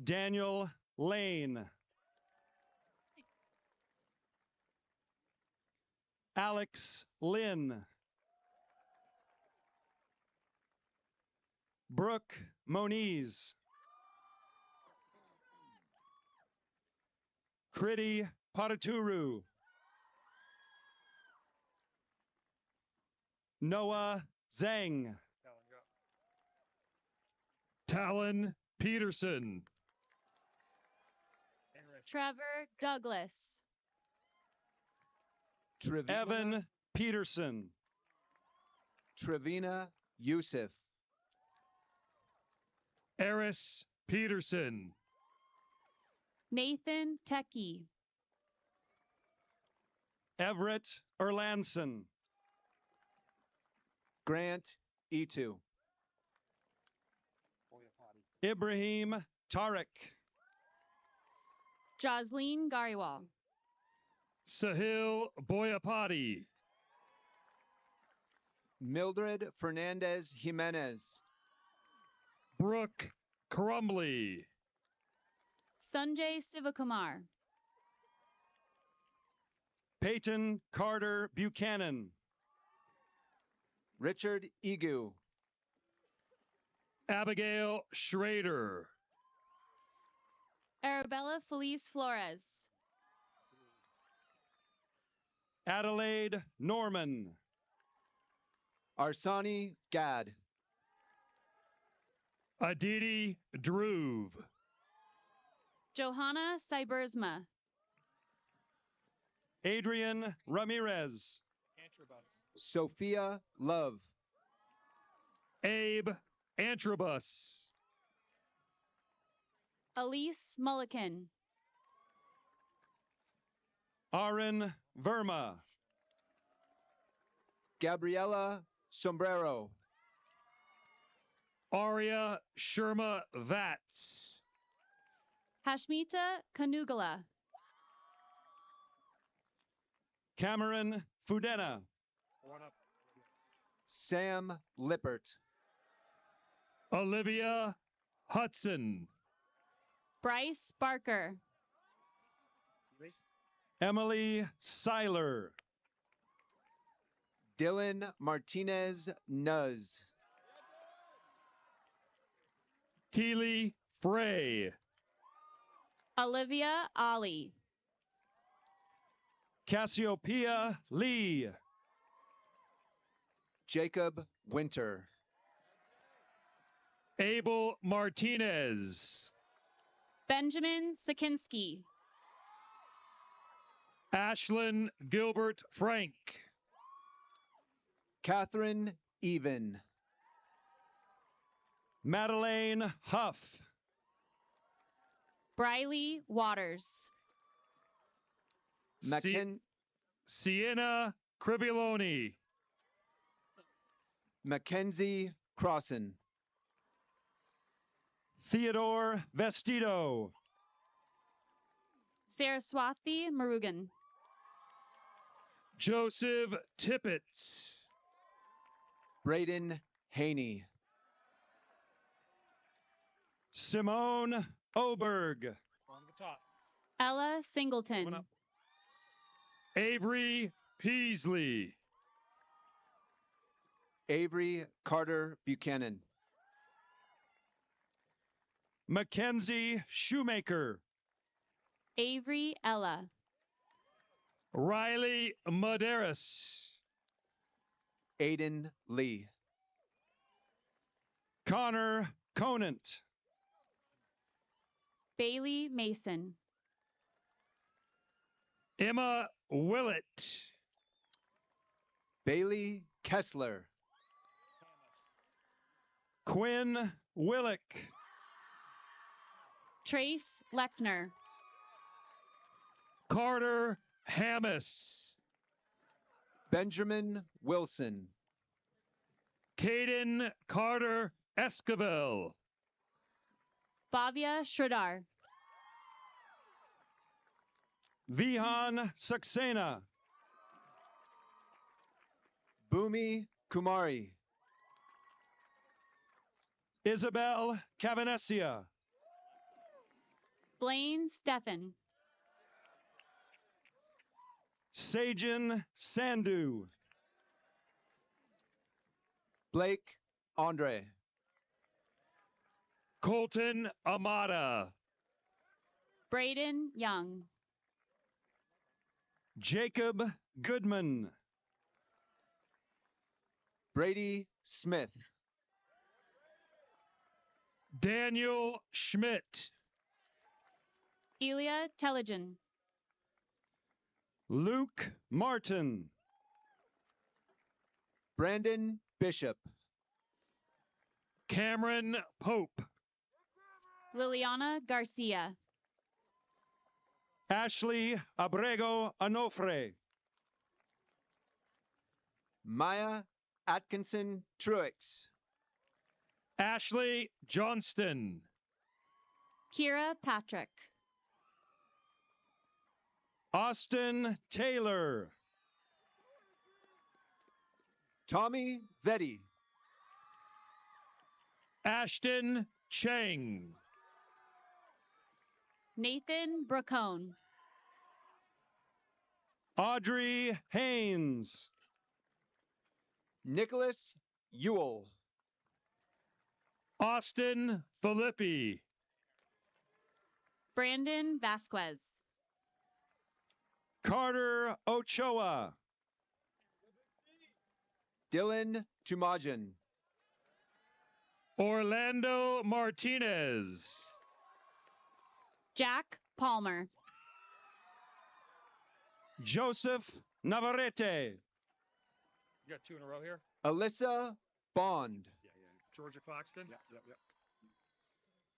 Speaker 13: Daniel Lane. Alex Lynn. Brooke Moniz. Kriti Pataturu. Noah Zhang.
Speaker 14: Talon Peterson.
Speaker 6: Trevor Douglas.
Speaker 13: Evan Peterson.
Speaker 15: Trevina Youssef.
Speaker 14: Eris Peterson.
Speaker 6: Nathan Techie.
Speaker 13: Everett Erlandson.
Speaker 15: Grant Etu.
Speaker 13: Ibrahim Tariq.
Speaker 6: Josleen Gariwal.
Speaker 14: Sahil Boyapati.
Speaker 15: Mildred Fernandez Jimenez.
Speaker 14: Brooke Crumbly.
Speaker 6: Sanjay Sivakumar.
Speaker 13: Peyton Carter Buchanan.
Speaker 15: Richard Egu. Abigail Schrader.
Speaker 8: Arabella Felice Flores.
Speaker 13: Adelaide Norman.
Speaker 16: Arsani Gad.
Speaker 15: Aditi Dhruv.
Speaker 8: Johanna Cybersma.
Speaker 13: Adrian Ramirez.
Speaker 16: Sophia Love.
Speaker 15: Abe Antrobus.
Speaker 8: Elise Mulliken.
Speaker 13: Aaron Verma.
Speaker 16: Gabriela Sombrero.
Speaker 15: Arya Sharma Vats.
Speaker 8: Hashmita Kanugala.
Speaker 13: Cameron Fudena.
Speaker 16: Sam Lippert.
Speaker 15: Olivia Hudson.
Speaker 8: Bryce Barker.
Speaker 13: Emily Seiler.
Speaker 16: Dylan Martinez Nuz.
Speaker 15: Keely Frey.
Speaker 8: Olivia Ali.
Speaker 13: Cassiopeia Lee.
Speaker 16: Jacob Winter.
Speaker 15: Abel Martinez.
Speaker 8: Benjamin Sakinski.
Speaker 15: Ashlyn Gilbert Frank.
Speaker 16: Catherine Even.
Speaker 13: Madeleine Huff.
Speaker 8: Briley Waters.
Speaker 15: Sienna Crivilloni.
Speaker 16: Mackenzie Crossan.
Speaker 13: Theodore Vestido.
Speaker 8: Saraswati Murugan.
Speaker 15: Joseph Tippett.
Speaker 16: Braden Haney.
Speaker 13: Simone Oberg.
Speaker 12: On the top.
Speaker 8: Ella Singleton.
Speaker 15: Avery Peasley.
Speaker 16: Avery Carter Buchanan.
Speaker 13: Mackenzie Shoemaker.
Speaker 8: Avery Ella.
Speaker 15: Riley Maderas.
Speaker 16: Aiden Lee.
Speaker 13: Connor Conant.
Speaker 8: Bailey Mason.
Speaker 15: Emma Willett.
Speaker 16: Bailey Kessler.
Speaker 13: Quinn Willick.
Speaker 8: Trace Lechner.
Speaker 15: Carter Hammis.
Speaker 16: Benjamin Wilson.
Speaker 15: Caden Carter Esquivel.
Speaker 8: Bhavya Shridhar.
Speaker 13: Vihan Saxena.
Speaker 16: Bhumi Kumari.
Speaker 13: Isabel Cavanessia.
Speaker 8: Blaine Stephan.
Speaker 13: Sajin Sandhu.
Speaker 16: Blake Andre.
Speaker 15: Colton Amata.
Speaker 8: Braden Young.
Speaker 13: Jacob Goodman.
Speaker 16: Brady Smith.
Speaker 15: Daniel Schmidt.
Speaker 8: Elia Telligen.
Speaker 13: Luke Martin.
Speaker 16: Brandon Bishop.
Speaker 15: Cameron Pope.
Speaker 8: Liliana Garcia.
Speaker 13: Ashley Abrego Onofre.
Speaker 16: Maya Atkinson Truix.
Speaker 15: Ashley Johnston.
Speaker 8: Kira Patrick.
Speaker 13: Austin Taylor.
Speaker 16: Tommy Vetti.
Speaker 15: Ashton Chang.
Speaker 8: Nathan Bracone.
Speaker 13: Audrey Haynes.
Speaker 16: Nicholas Ewell.
Speaker 15: Austin Filippi.
Speaker 8: Brandon Vasquez.
Speaker 13: Carter Ochoa.
Speaker 16: Dylan Tumajan.
Speaker 15: Orlando Martinez.
Speaker 8: Jack Palmer.
Speaker 13: Joseph Navarrete.
Speaker 12: You got two in a row here.
Speaker 16: Alyssa Bond.
Speaker 12: Yeah. Georgia Claxton. Yep.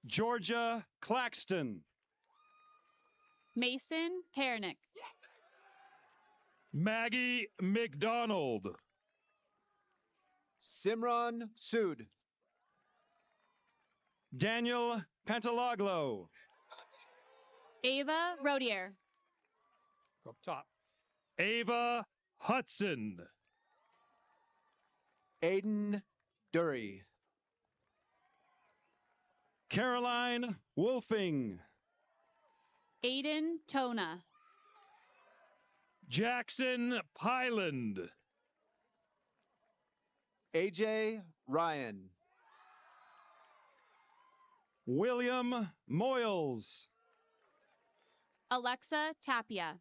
Speaker 13: Georgia Claxton.
Speaker 8: Mason Hernick.
Speaker 15: Maggie McDonald.
Speaker 16: Simran Sood.
Speaker 13: Daniel Pantaloglo.
Speaker 8: Ava Rodier.
Speaker 12: Go up top.
Speaker 15: Ava Hudson.
Speaker 16: Aiden Dury.
Speaker 13: Caroline Wolfing.
Speaker 8: Aiden Tona.
Speaker 15: Jackson Pyland.
Speaker 16: AJ Ryan.
Speaker 13: William Moyles.
Speaker 8: Alexa Tapia.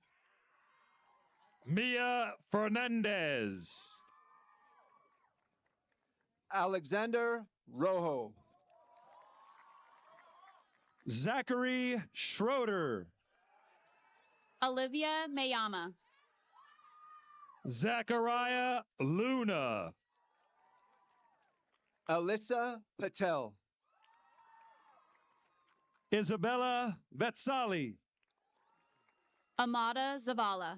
Speaker 15: Mia Fernandez.
Speaker 16: Alexander Rojo.
Speaker 13: Zachary Schroeder.
Speaker 8: Olivia Mayama.
Speaker 15: Zachariah Luna.
Speaker 16: Alyssa Patel.
Speaker 13: Isabella Vetsali.
Speaker 8: Amada Zavala.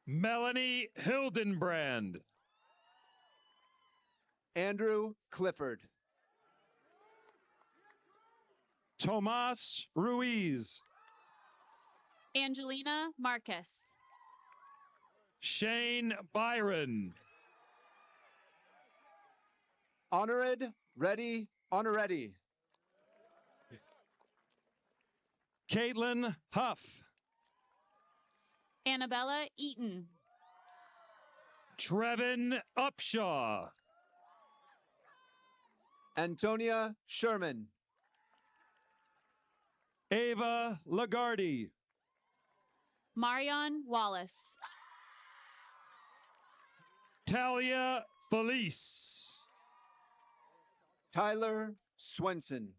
Speaker 15: Melanie Hildenbrand.
Speaker 16: Andrew Clifford.
Speaker 13: Tomas Ruiz.
Speaker 8: Angelina Marcus.
Speaker 15: Shane Byron.
Speaker 16: Honored Reddy Honoretti.
Speaker 13: Caitlin Huff.
Speaker 8: Annabella Eaton.
Speaker 15: Trevin Upshaw.
Speaker 16: Antonia Sherman.
Speaker 13: Ava Lagarde.
Speaker 8: Marion Wallace.
Speaker 15: Talia Felice.
Speaker 16: Tyler Swenson.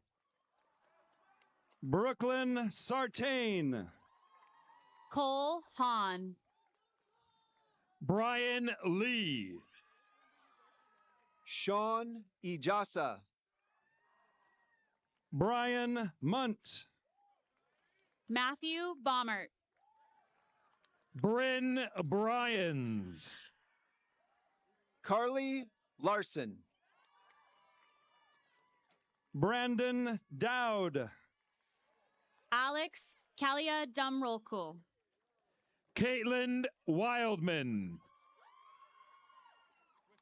Speaker 13: Brooklyn Sartain.
Speaker 8: Cole Hahn.
Speaker 15: Brian Lee.
Speaker 16: Sean Ijasa.
Speaker 13: Brian Munt.
Speaker 8: Matthew Baumert.
Speaker 15: Bryn Bryans.
Speaker 16: Carly Larson.
Speaker 13: Brandon Dowd.
Speaker 8: Alex Kalia Dumrolkul.
Speaker 15: Caitlin Wildman.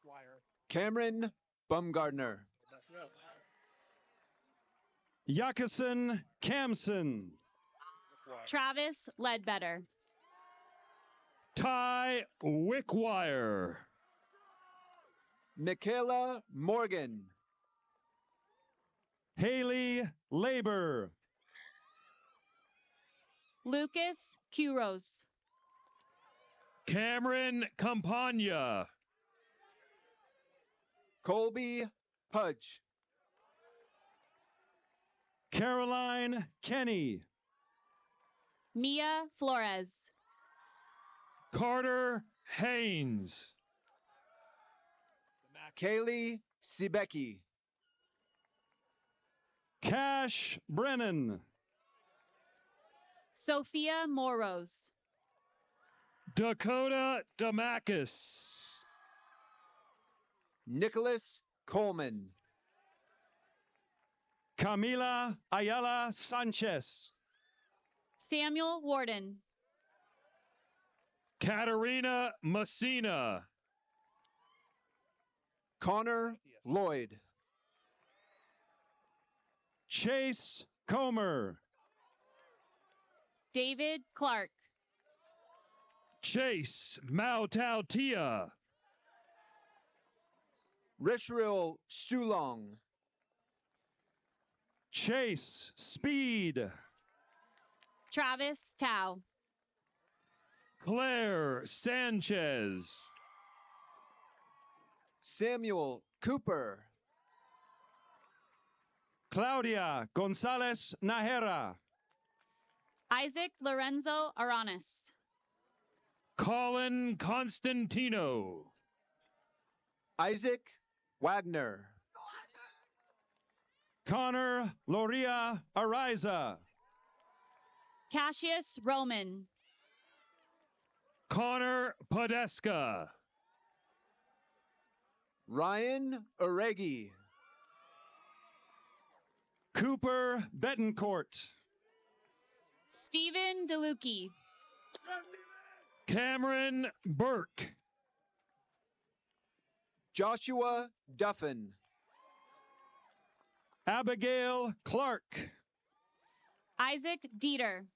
Speaker 12: Wire.
Speaker 16: Cameron Bumgardner.
Speaker 13: Yakison Kamson.
Speaker 8: Travis Ledbetter.
Speaker 15: Ty Wickwire.
Speaker 16: Michaela Morgan.
Speaker 13: Haley Labor.
Speaker 8: Lucas Kuros.
Speaker 15: Cameron Campagna.
Speaker 16: Colby Pudge.
Speaker 13: Caroline Kenny.
Speaker 8: Mia Flores.
Speaker 15: Carter Haynes.
Speaker 16: Kaylee Sibecki.
Speaker 13: Cash Brennan.
Speaker 8: Sophia Moros.
Speaker 15: Dakota Damakis.
Speaker 16: Nicholas Coleman.
Speaker 13: Camila Ayala Sanchez.
Speaker 8: Samuel Warden.
Speaker 15: Katerina Messina.
Speaker 16: Connor Lloyd.
Speaker 13: Chase Comer.
Speaker 8: David Clark.
Speaker 15: Chase Mautautia.
Speaker 16: Rishril Sulong.
Speaker 13: Chase Speed.
Speaker 8: Travis Tao.
Speaker 15: Claire Sanchez.
Speaker 16: Samuel Cooper.
Speaker 13: Claudia Gonzalez Nahera.
Speaker 8: Isaac Lorenzo Aranis.
Speaker 15: Colin Constantino.
Speaker 16: Isaac Wagner.
Speaker 13: Connor Loria Ariza.
Speaker 8: Cassius Roman.
Speaker 15: Connor Podeska.
Speaker 16: Ryan Oregi.
Speaker 13: Cooper Betancourt.
Speaker 8: Stephen DeLucchi.
Speaker 15: Cameron Burke.
Speaker 16: Joshua Duffin.
Speaker 13: Abigail Clark.
Speaker 8: Isaac Dieter.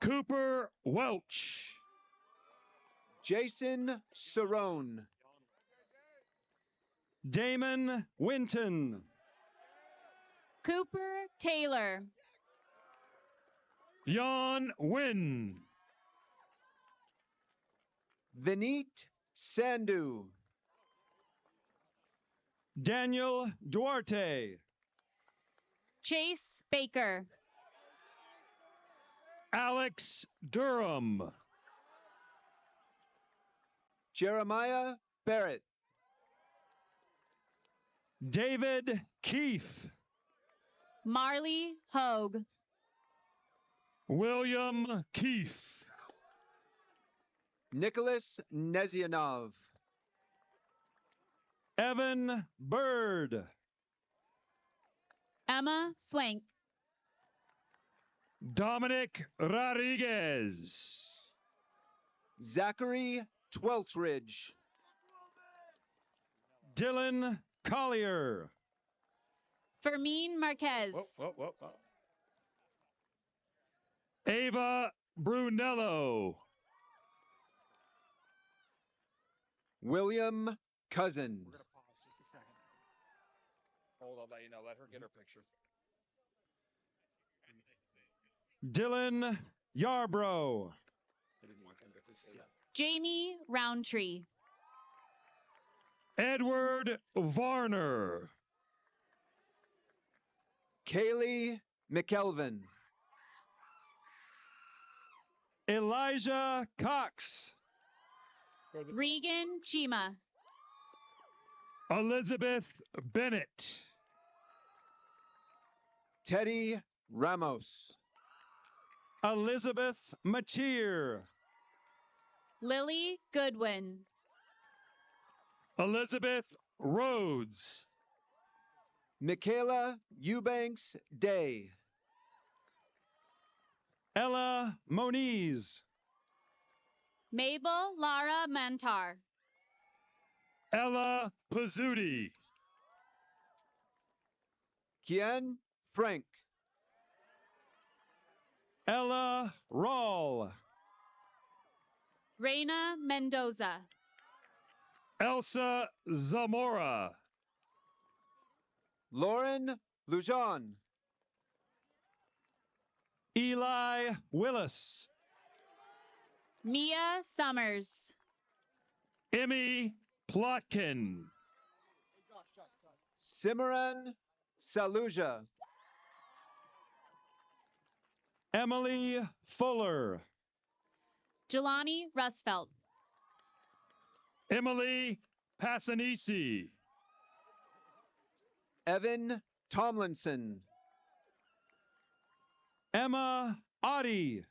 Speaker 15: Cooper Welch.
Speaker 16: Jason Cerrone.
Speaker 13: Damon Winton.
Speaker 8: Cooper Taylor.
Speaker 15: Jan Wynn.
Speaker 16: Vineet Sandhu.
Speaker 13: Daniel Duarte.
Speaker 8: Chase Baker.
Speaker 15: Alex Durham.
Speaker 16: Jeremiah Barrett.
Speaker 13: David Keefe.
Speaker 8: Marley Hogue.
Speaker 15: William Keefe.
Speaker 16: Nicholas Nezianov.
Speaker 13: Evan Bird.
Speaker 8: Emma Swank.
Speaker 15: Dominic Rodriguez.
Speaker 16: Zachary Tweltridge.
Speaker 13: Dylan Collier.
Speaker 8: Fermin Marquez.
Speaker 15: Ava Brunello.
Speaker 16: William Cousin.
Speaker 12: We're gonna pause just a second. Hold on, let you know. Let her get her picture.
Speaker 13: Dylan Yarbrough.
Speaker 8: Jamie Roundtree.
Speaker 15: Edward Varner.
Speaker 16: Kaylee McKelvin.
Speaker 13: Elijah Cox.
Speaker 8: Regan Chima.
Speaker 15: Elizabeth Bennett.
Speaker 16: Teddy Ramos.
Speaker 13: Elizabeth Mateer.
Speaker 8: Lily Goodwin.
Speaker 15: Elizabeth Rhodes.
Speaker 16: Michaela Eubanks Day.
Speaker 13: Ella Moniz.
Speaker 8: Mabel Lara Mantar.
Speaker 15: Ella Pizzuti.
Speaker 16: Kian Frank.
Speaker 13: Ella Rawl.
Speaker 8: Reina Mendoza.
Speaker 15: Elsa Zamora.
Speaker 16: Lauren Lujan.
Speaker 13: Eli Willis.
Speaker 8: Mia Summers.
Speaker 15: Emmy Plotkin.
Speaker 16: Simran Saluja.
Speaker 13: Emily Fuller.
Speaker 8: Jelani Rusfelt.
Speaker 15: Emily Passanisi.
Speaker 16: Evan Tomlinson.
Speaker 13: Emma Oddie.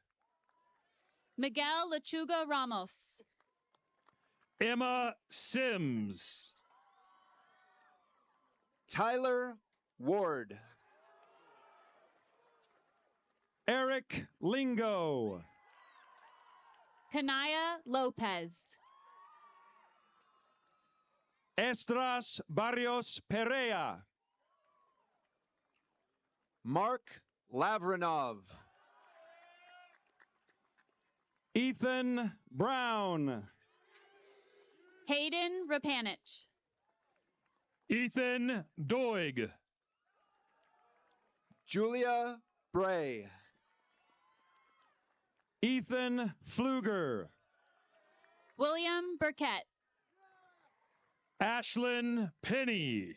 Speaker 8: Miguel Lechuga Ramos.
Speaker 15: Emma Sims.
Speaker 16: Tyler Ward.
Speaker 13: Eric Lingo.
Speaker 8: Kanaya Lopez.
Speaker 13: Estras Barrios Perea.
Speaker 16: Mark Lavrinov.
Speaker 13: Ethan Brown.
Speaker 8: Hayden Rapanich.
Speaker 15: Ethan Doig.
Speaker 16: Julia Bray.
Speaker 13: Ethan Pfluger.
Speaker 8: William Burkett.
Speaker 15: Ashlyn Penny.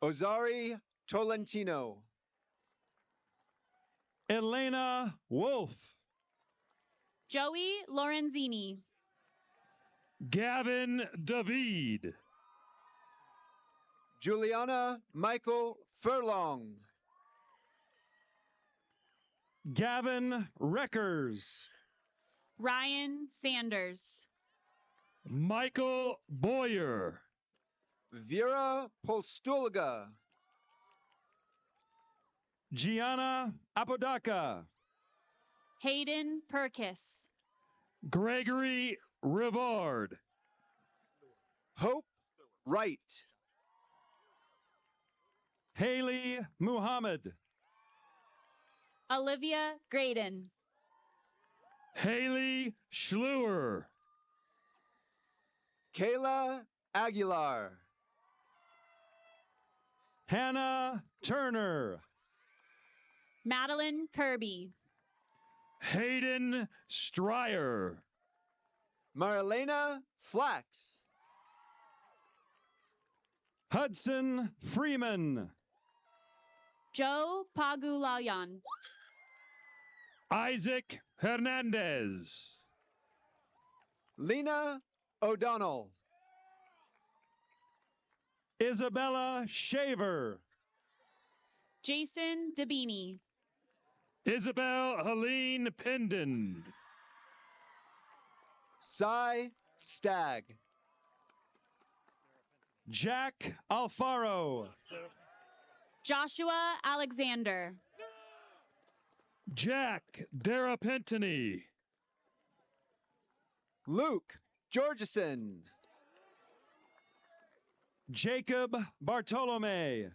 Speaker 16: Ozari Tolentino.
Speaker 13: Elena Wolf.
Speaker 8: Joey Lorenzini.
Speaker 15: Gavin David.
Speaker 16: Juliana Michael Furlong.
Speaker 13: Gavin Reckers.
Speaker 8: Ryan Sanders.
Speaker 15: Michael Boyer.
Speaker 16: Vera Postulga.
Speaker 13: Gianna Apodaca.
Speaker 8: Hayden Perkis.
Speaker 15: Gregory Rivard.
Speaker 16: Hope Wright.
Speaker 13: Haley Muhammad.
Speaker 8: Olivia Graydon.
Speaker 15: Haley Schluer.
Speaker 16: Kayla Aguilar.
Speaker 13: Hannah Turner.
Speaker 8: Madeline Kirby.
Speaker 15: Hayden Stryer.
Speaker 16: Marlena Flax.
Speaker 13: Hudson Freeman.
Speaker 8: Joe Pagulayan.
Speaker 15: Isaac Hernandez.
Speaker 16: Lena O'Donnell.
Speaker 13: Isabella Shaver.
Speaker 8: Jason Dabini.
Speaker 15: Isabel Helene Pendon.
Speaker 16: Cy Stagg.
Speaker 13: Jack Alfaro.
Speaker 8: Joshua Alexander.
Speaker 15: Jack Darapentany.
Speaker 16: Luke Georgeson.
Speaker 13: Jacob Bartolome.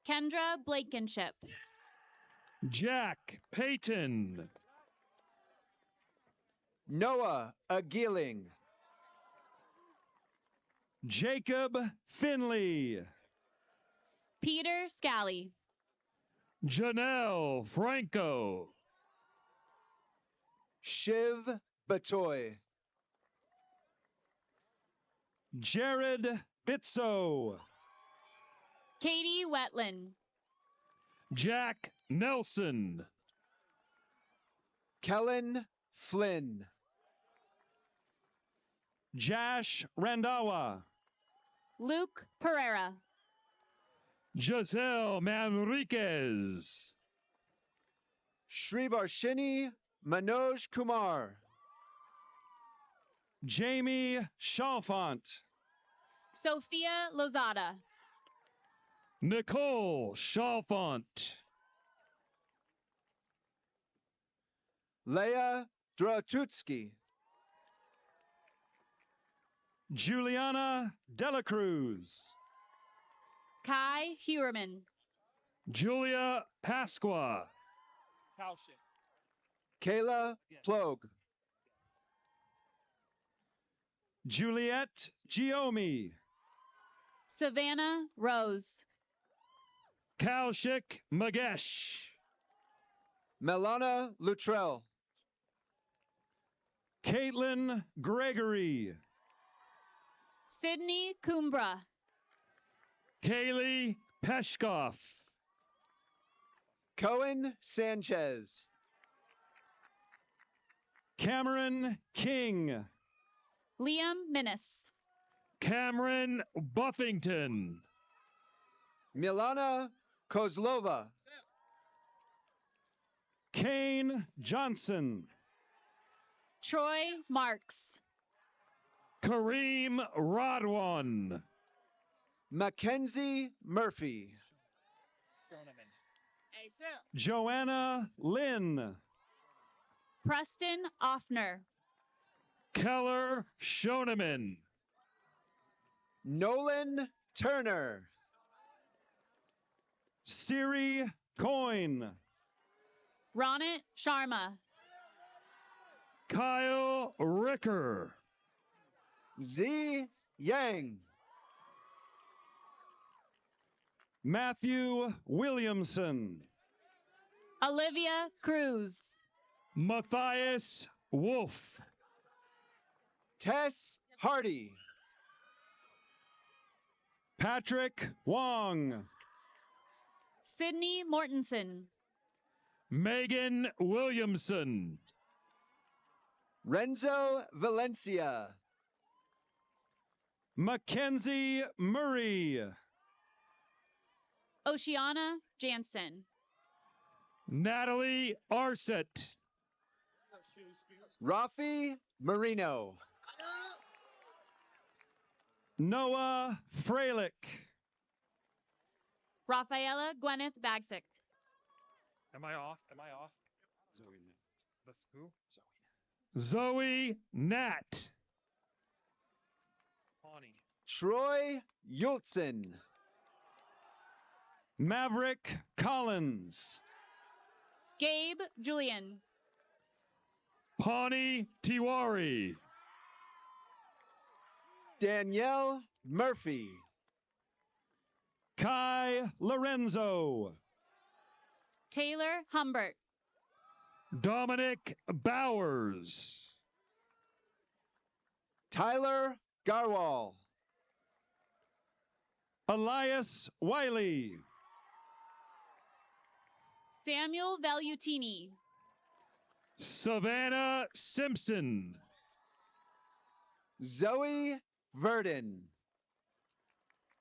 Speaker 8: Kendra Blankenship.
Speaker 15: Jack Payton.
Speaker 16: Noah Aguiling.
Speaker 13: Jacob Finley.
Speaker 8: Peter Scally.
Speaker 15: Janelle Franco.
Speaker 16: Shiv Batoy.
Speaker 13: Jared Bitso.
Speaker 8: Katie Wetland.
Speaker 15: Jack Nelson.
Speaker 16: Kellen Flynn.
Speaker 13: Jash Randawa.
Speaker 8: Luke Pereira.
Speaker 15: Giselle Manriquez.
Speaker 16: Shrivarshini Manoj Kumar.
Speaker 13: Jamie Chalfont.
Speaker 8: Sophia Lozada.
Speaker 15: Nicole Chalfont.
Speaker 16: Leah Dratutsky.
Speaker 13: Juliana Delacruz.
Speaker 8: Kai Hewerman.
Speaker 15: Julia Pasqua.
Speaker 16: Kayla Plogue.
Speaker 13: Juliette Giomi.
Speaker 8: Savannah Rose.
Speaker 15: Kaushik Magesh.
Speaker 16: Melana Luttrell.
Speaker 13: Caitlin Gregory.
Speaker 8: Sydney Kumbra.
Speaker 15: Kaylee Peshkoff.
Speaker 16: Cohen Sanchez.
Speaker 13: Cameron King.
Speaker 8: Liam Minnis.
Speaker 15: Cameron Buffington.
Speaker 16: Milana Kozlova.
Speaker 13: Kane Johnson.
Speaker 8: Troy Marks.
Speaker 15: Kareem Rodwan.
Speaker 16: Mackenzie Murphy.
Speaker 13: Joanna Lynn.
Speaker 8: Preston Offner.
Speaker 15: Keller Shoneman.
Speaker 16: Nolan Turner.
Speaker 13: Siri Coyne.
Speaker 8: Ronit Sharma.
Speaker 15: Kyle Ricker.
Speaker 16: Z Yang.
Speaker 13: Matthew Williamson.
Speaker 8: Olivia Cruz.
Speaker 15: Matthias Wolf.
Speaker 16: Tess Hardy.
Speaker 13: Patrick Wong.
Speaker 8: Sydney Mortensen.
Speaker 15: Megan Williamson.
Speaker 16: Renzo Valencia.
Speaker 13: Mackenzie Murray.
Speaker 8: Oceana Jansen.
Speaker 15: Natalie Arset.
Speaker 16: Rafi Marino.
Speaker 13: Noah Freilich.
Speaker 8: Rafaela Gwyneth Bagsick.
Speaker 12: Am I off? Am I off? That's who?
Speaker 15: Zoe Nat.
Speaker 12: Pawnee.
Speaker 16: Troy Yultson.
Speaker 13: Maverick Collins.
Speaker 8: Gabe Julian.
Speaker 15: Pawnee Tiwari.
Speaker 16: Danielle Murphy.
Speaker 13: Kai Lorenzo.
Speaker 8: Taylor Humbert.
Speaker 15: Dominic Bowers.
Speaker 16: Tyler Garwal.
Speaker 13: Elias Wiley.
Speaker 8: Samuel Velutini.
Speaker 15: Savannah Simpson.
Speaker 16: Zoe Verdon.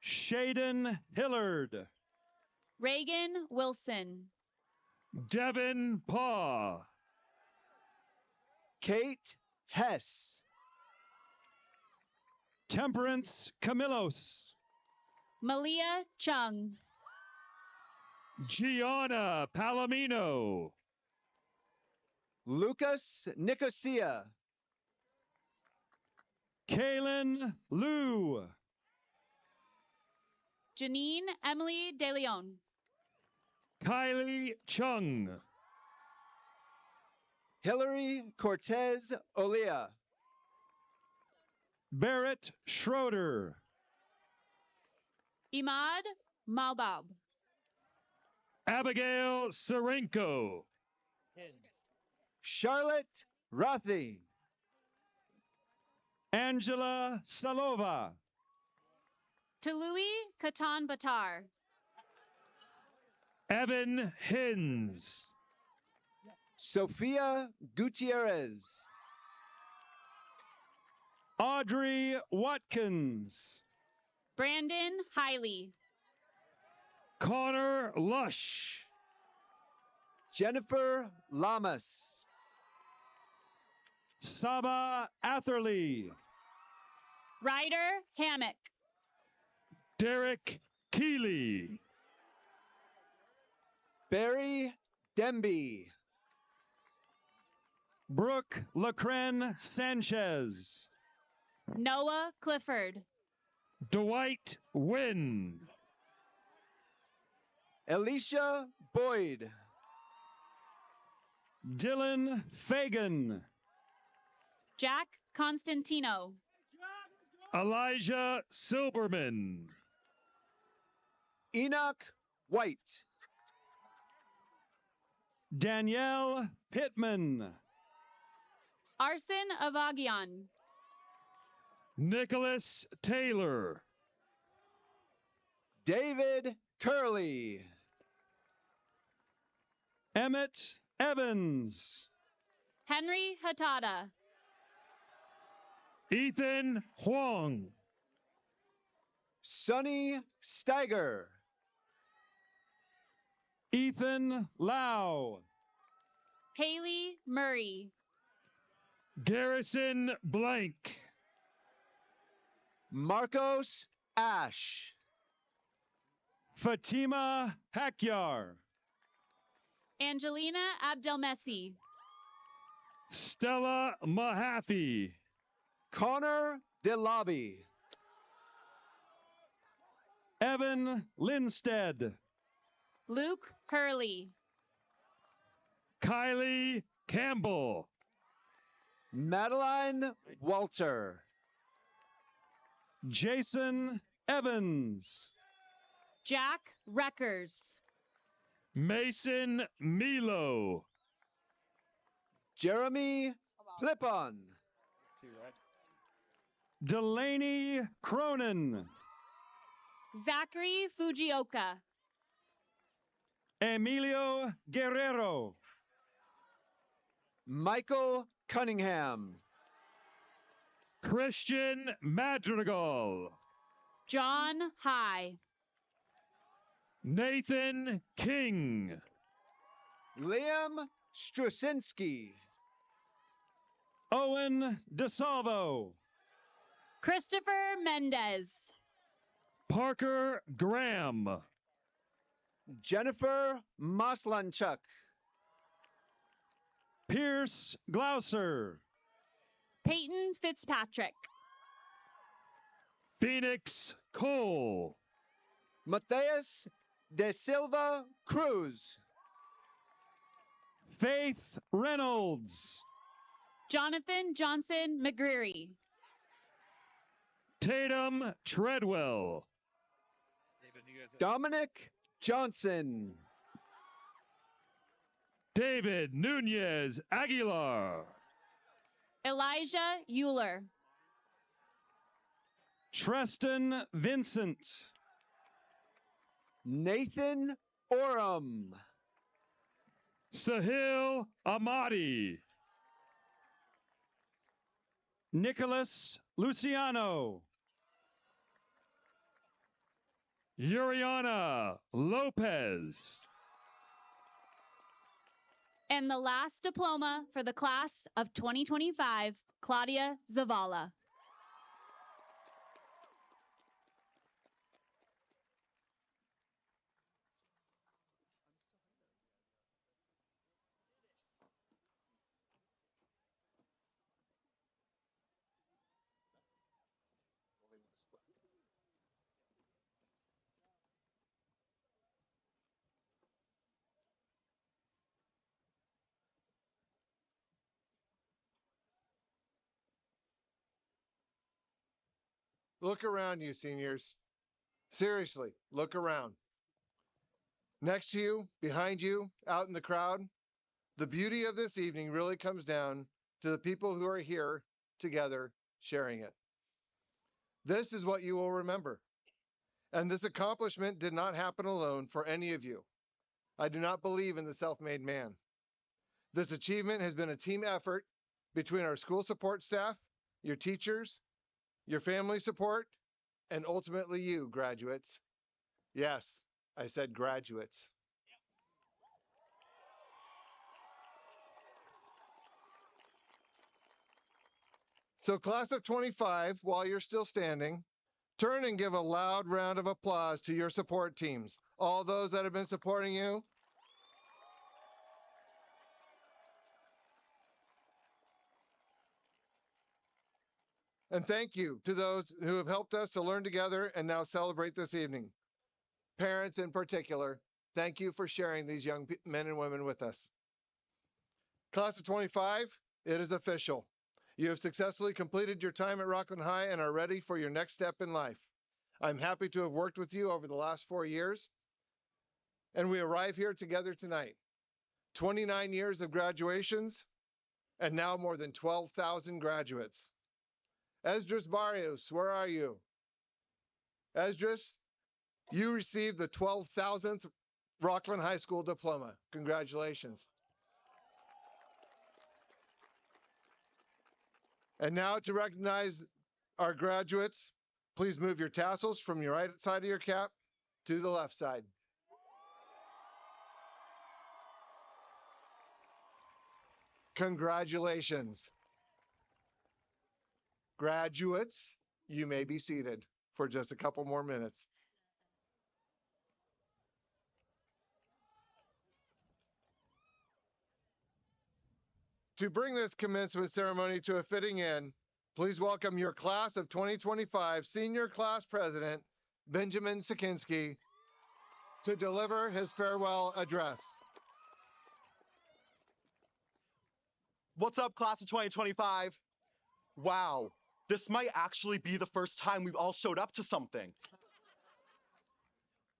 Speaker 13: Shaden Hillard.
Speaker 8: Reagan Wilson.
Speaker 15: Devin Paw.
Speaker 16: Kate Hess.
Speaker 13: Temperance Camillos.
Speaker 8: Malia Chung.
Speaker 15: Gianna Palomino.
Speaker 16: Lucas Nicosia.
Speaker 13: Kaylin Liu.
Speaker 8: Janine Emily De Leon.
Speaker 15: Kylie Chung.
Speaker 16: Hillary Cortez Olia.
Speaker 13: Barrett Schroeder.
Speaker 8: Imad Malbab.
Speaker 15: Abigail Serenko.
Speaker 16: Charlotte Rothy.
Speaker 13: Angela Salova.
Speaker 8: Tului Katan Batar.
Speaker 15: Evan Hins.
Speaker 16: Sophia Gutierrez.
Speaker 13: Audrey Watkins.
Speaker 8: Brandon Hiley.
Speaker 15: Connor Lush.
Speaker 16: Jennifer Lamas.
Speaker 13: Saba Atherley.
Speaker 8: Ryder Hammock.
Speaker 15: Derek Keeley.
Speaker 16: Barry Demby.
Speaker 13: Brooke Lacren Sanchez.
Speaker 8: Noah Clifford.
Speaker 15: Dwight Wynn.
Speaker 16: Alicia Boyd.
Speaker 13: Dylan Fagan.
Speaker 8: Jack Constantino.
Speaker 15: Elijah Silberman.
Speaker 16: Enoch White.
Speaker 13: Danielle Pittman.
Speaker 8: Arson Avagian.
Speaker 15: Nicholas Taylor.
Speaker 16: David Curley.
Speaker 13: Emmett Evans.
Speaker 8: Henry Hatada.
Speaker 15: Ethan Huang.
Speaker 16: Sonny Steiger.
Speaker 13: Ethan Lau.
Speaker 8: Haley Murray.
Speaker 15: Garrison Blank.
Speaker 16: Marcos Ash.
Speaker 13: Fatima Hakyar.
Speaker 8: Angelina Abdelmessi.
Speaker 15: Stella Mahaffey.
Speaker 16: Connor DeLobby.
Speaker 13: Evan Lindstead.
Speaker 8: Luke Hurley.
Speaker 15: Kylie Campbell.
Speaker 16: Madeline Walter.
Speaker 13: Jason Evans.
Speaker 8: Jack Reckers.
Speaker 15: Mason Milo.
Speaker 16: Jeremy Plippon.
Speaker 13: Delaney Cronin.
Speaker 8: Zachary Fujioka.
Speaker 13: Emilio Guerrero.
Speaker 16: Michael Cunningham.
Speaker 15: Christian Madrigal.
Speaker 8: John High.
Speaker 15: Nathan King.
Speaker 16: Liam Strusinski.
Speaker 13: Owen DeSalvo.
Speaker 8: Christopher Mendez.
Speaker 15: Parker Graham.
Speaker 16: Jennifer Maslanchuk.
Speaker 13: Pierce Glouser.
Speaker 8: Peyton Fitzpatrick.
Speaker 15: Phoenix Cole.
Speaker 16: Mateus De Silva Cruz.
Speaker 13: Faith Reynolds.
Speaker 8: Jonathan Johnson McGreary.
Speaker 15: Tatum Treadwell.
Speaker 16: Dominic Johnson.
Speaker 15: David Nunez Aguilar.
Speaker 8: Elijah Euler.
Speaker 13: Treston Vincent.
Speaker 16: Nathan Oram.
Speaker 15: Sahil Amadi.
Speaker 13: Nicholas Luciano.
Speaker 15: Yuriana Lopez.
Speaker 8: And the last diploma for the class of 2025, Claudia Zavala.
Speaker 4: Look around you, seniors. Seriously, look around. Next to you, behind you, out in the crowd, the beauty of this evening really comes down to the people who are here together sharing it. This is what you will remember. And this accomplishment did not happen alone for any of you. I do not believe in the self-made man. This achievement has been a team effort between our school support staff, your teachers, your family support, and ultimately you, graduates. Yes, I said graduates. So class of 25, while you're still standing, turn and give a loud round of applause to your support teams, all those that have been supporting you. And thank you to those who have helped us to learn together and now celebrate this evening. Parents in particular, thank you for sharing these young men and women with us. Class of 25, it is official. You have successfully completed your time at Rocklin High and are ready for your next step in life. I'm happy to have worked with you over the last 4 years, and we arrive here together tonight. 29 years of graduations, and now more than 12,000 graduates. Esdras Barrios, where are you? Esdras, you received the 12,000th Rocklin High School diploma. Congratulations. And now to recognize our graduates, please move your tassels from your right side of your cap to the left side. Congratulations. Graduates, you may be seated for just a couple more minutes. To bring this commencement ceremony to a fitting end, please welcome your class of 2025 senior class president, Benjamin Sikinski, to deliver his farewell address.
Speaker 17: What's up, class of 2025? Wow, this might actually be the first time we've all showed up to something.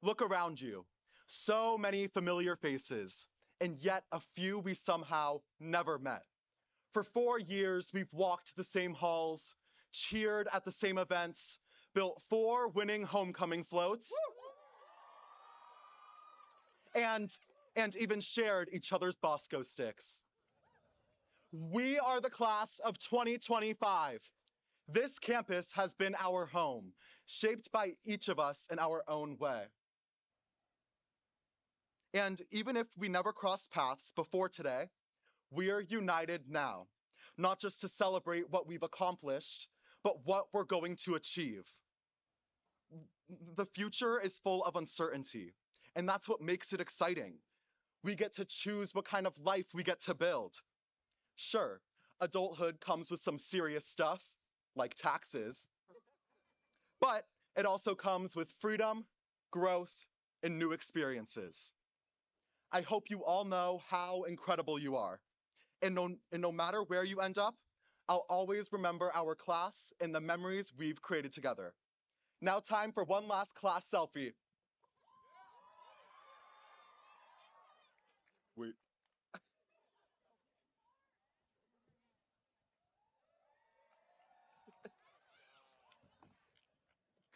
Speaker 17: Look around you. So many familiar faces, and yet a few we somehow never met. For 4 years, we've walked the same halls, cheered at the same events, built 4 winning homecoming floats, and even shared each other's Bosco sticks. We are the class of 2025. This campus has been our home, shaped by each of us in our own way. And even if we never crossed paths before today, we're united now, not just to celebrate what we've accomplished, but what we're going to achieve. The future is full of uncertainty, and that's what makes it exciting. We get to choose what kind of life we get to build. Sure, adulthood comes with some serious stuff, like taxes, but it also comes with freedom, growth, and new experiences. I hope you all know how incredible you are. And no matter where you end up, I'll always remember our class and the memories we've created together. Now time for one last class selfie. Wait.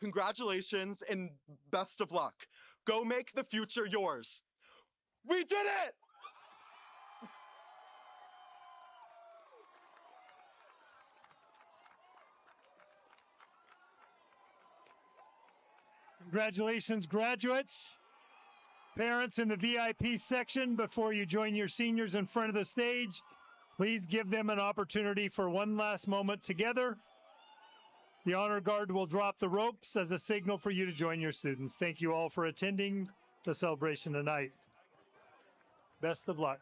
Speaker 17: Congratulations and best of luck. Go make the future yours. We did it!
Speaker 1: Congratulations, graduates. Parents in the VIP section, before you join your seniors in front of the stage, please give them an opportunity for one last moment together. The honor guard will drop the ropes as a signal for you to join your students. Thank you all for attending the celebration tonight. Best of luck.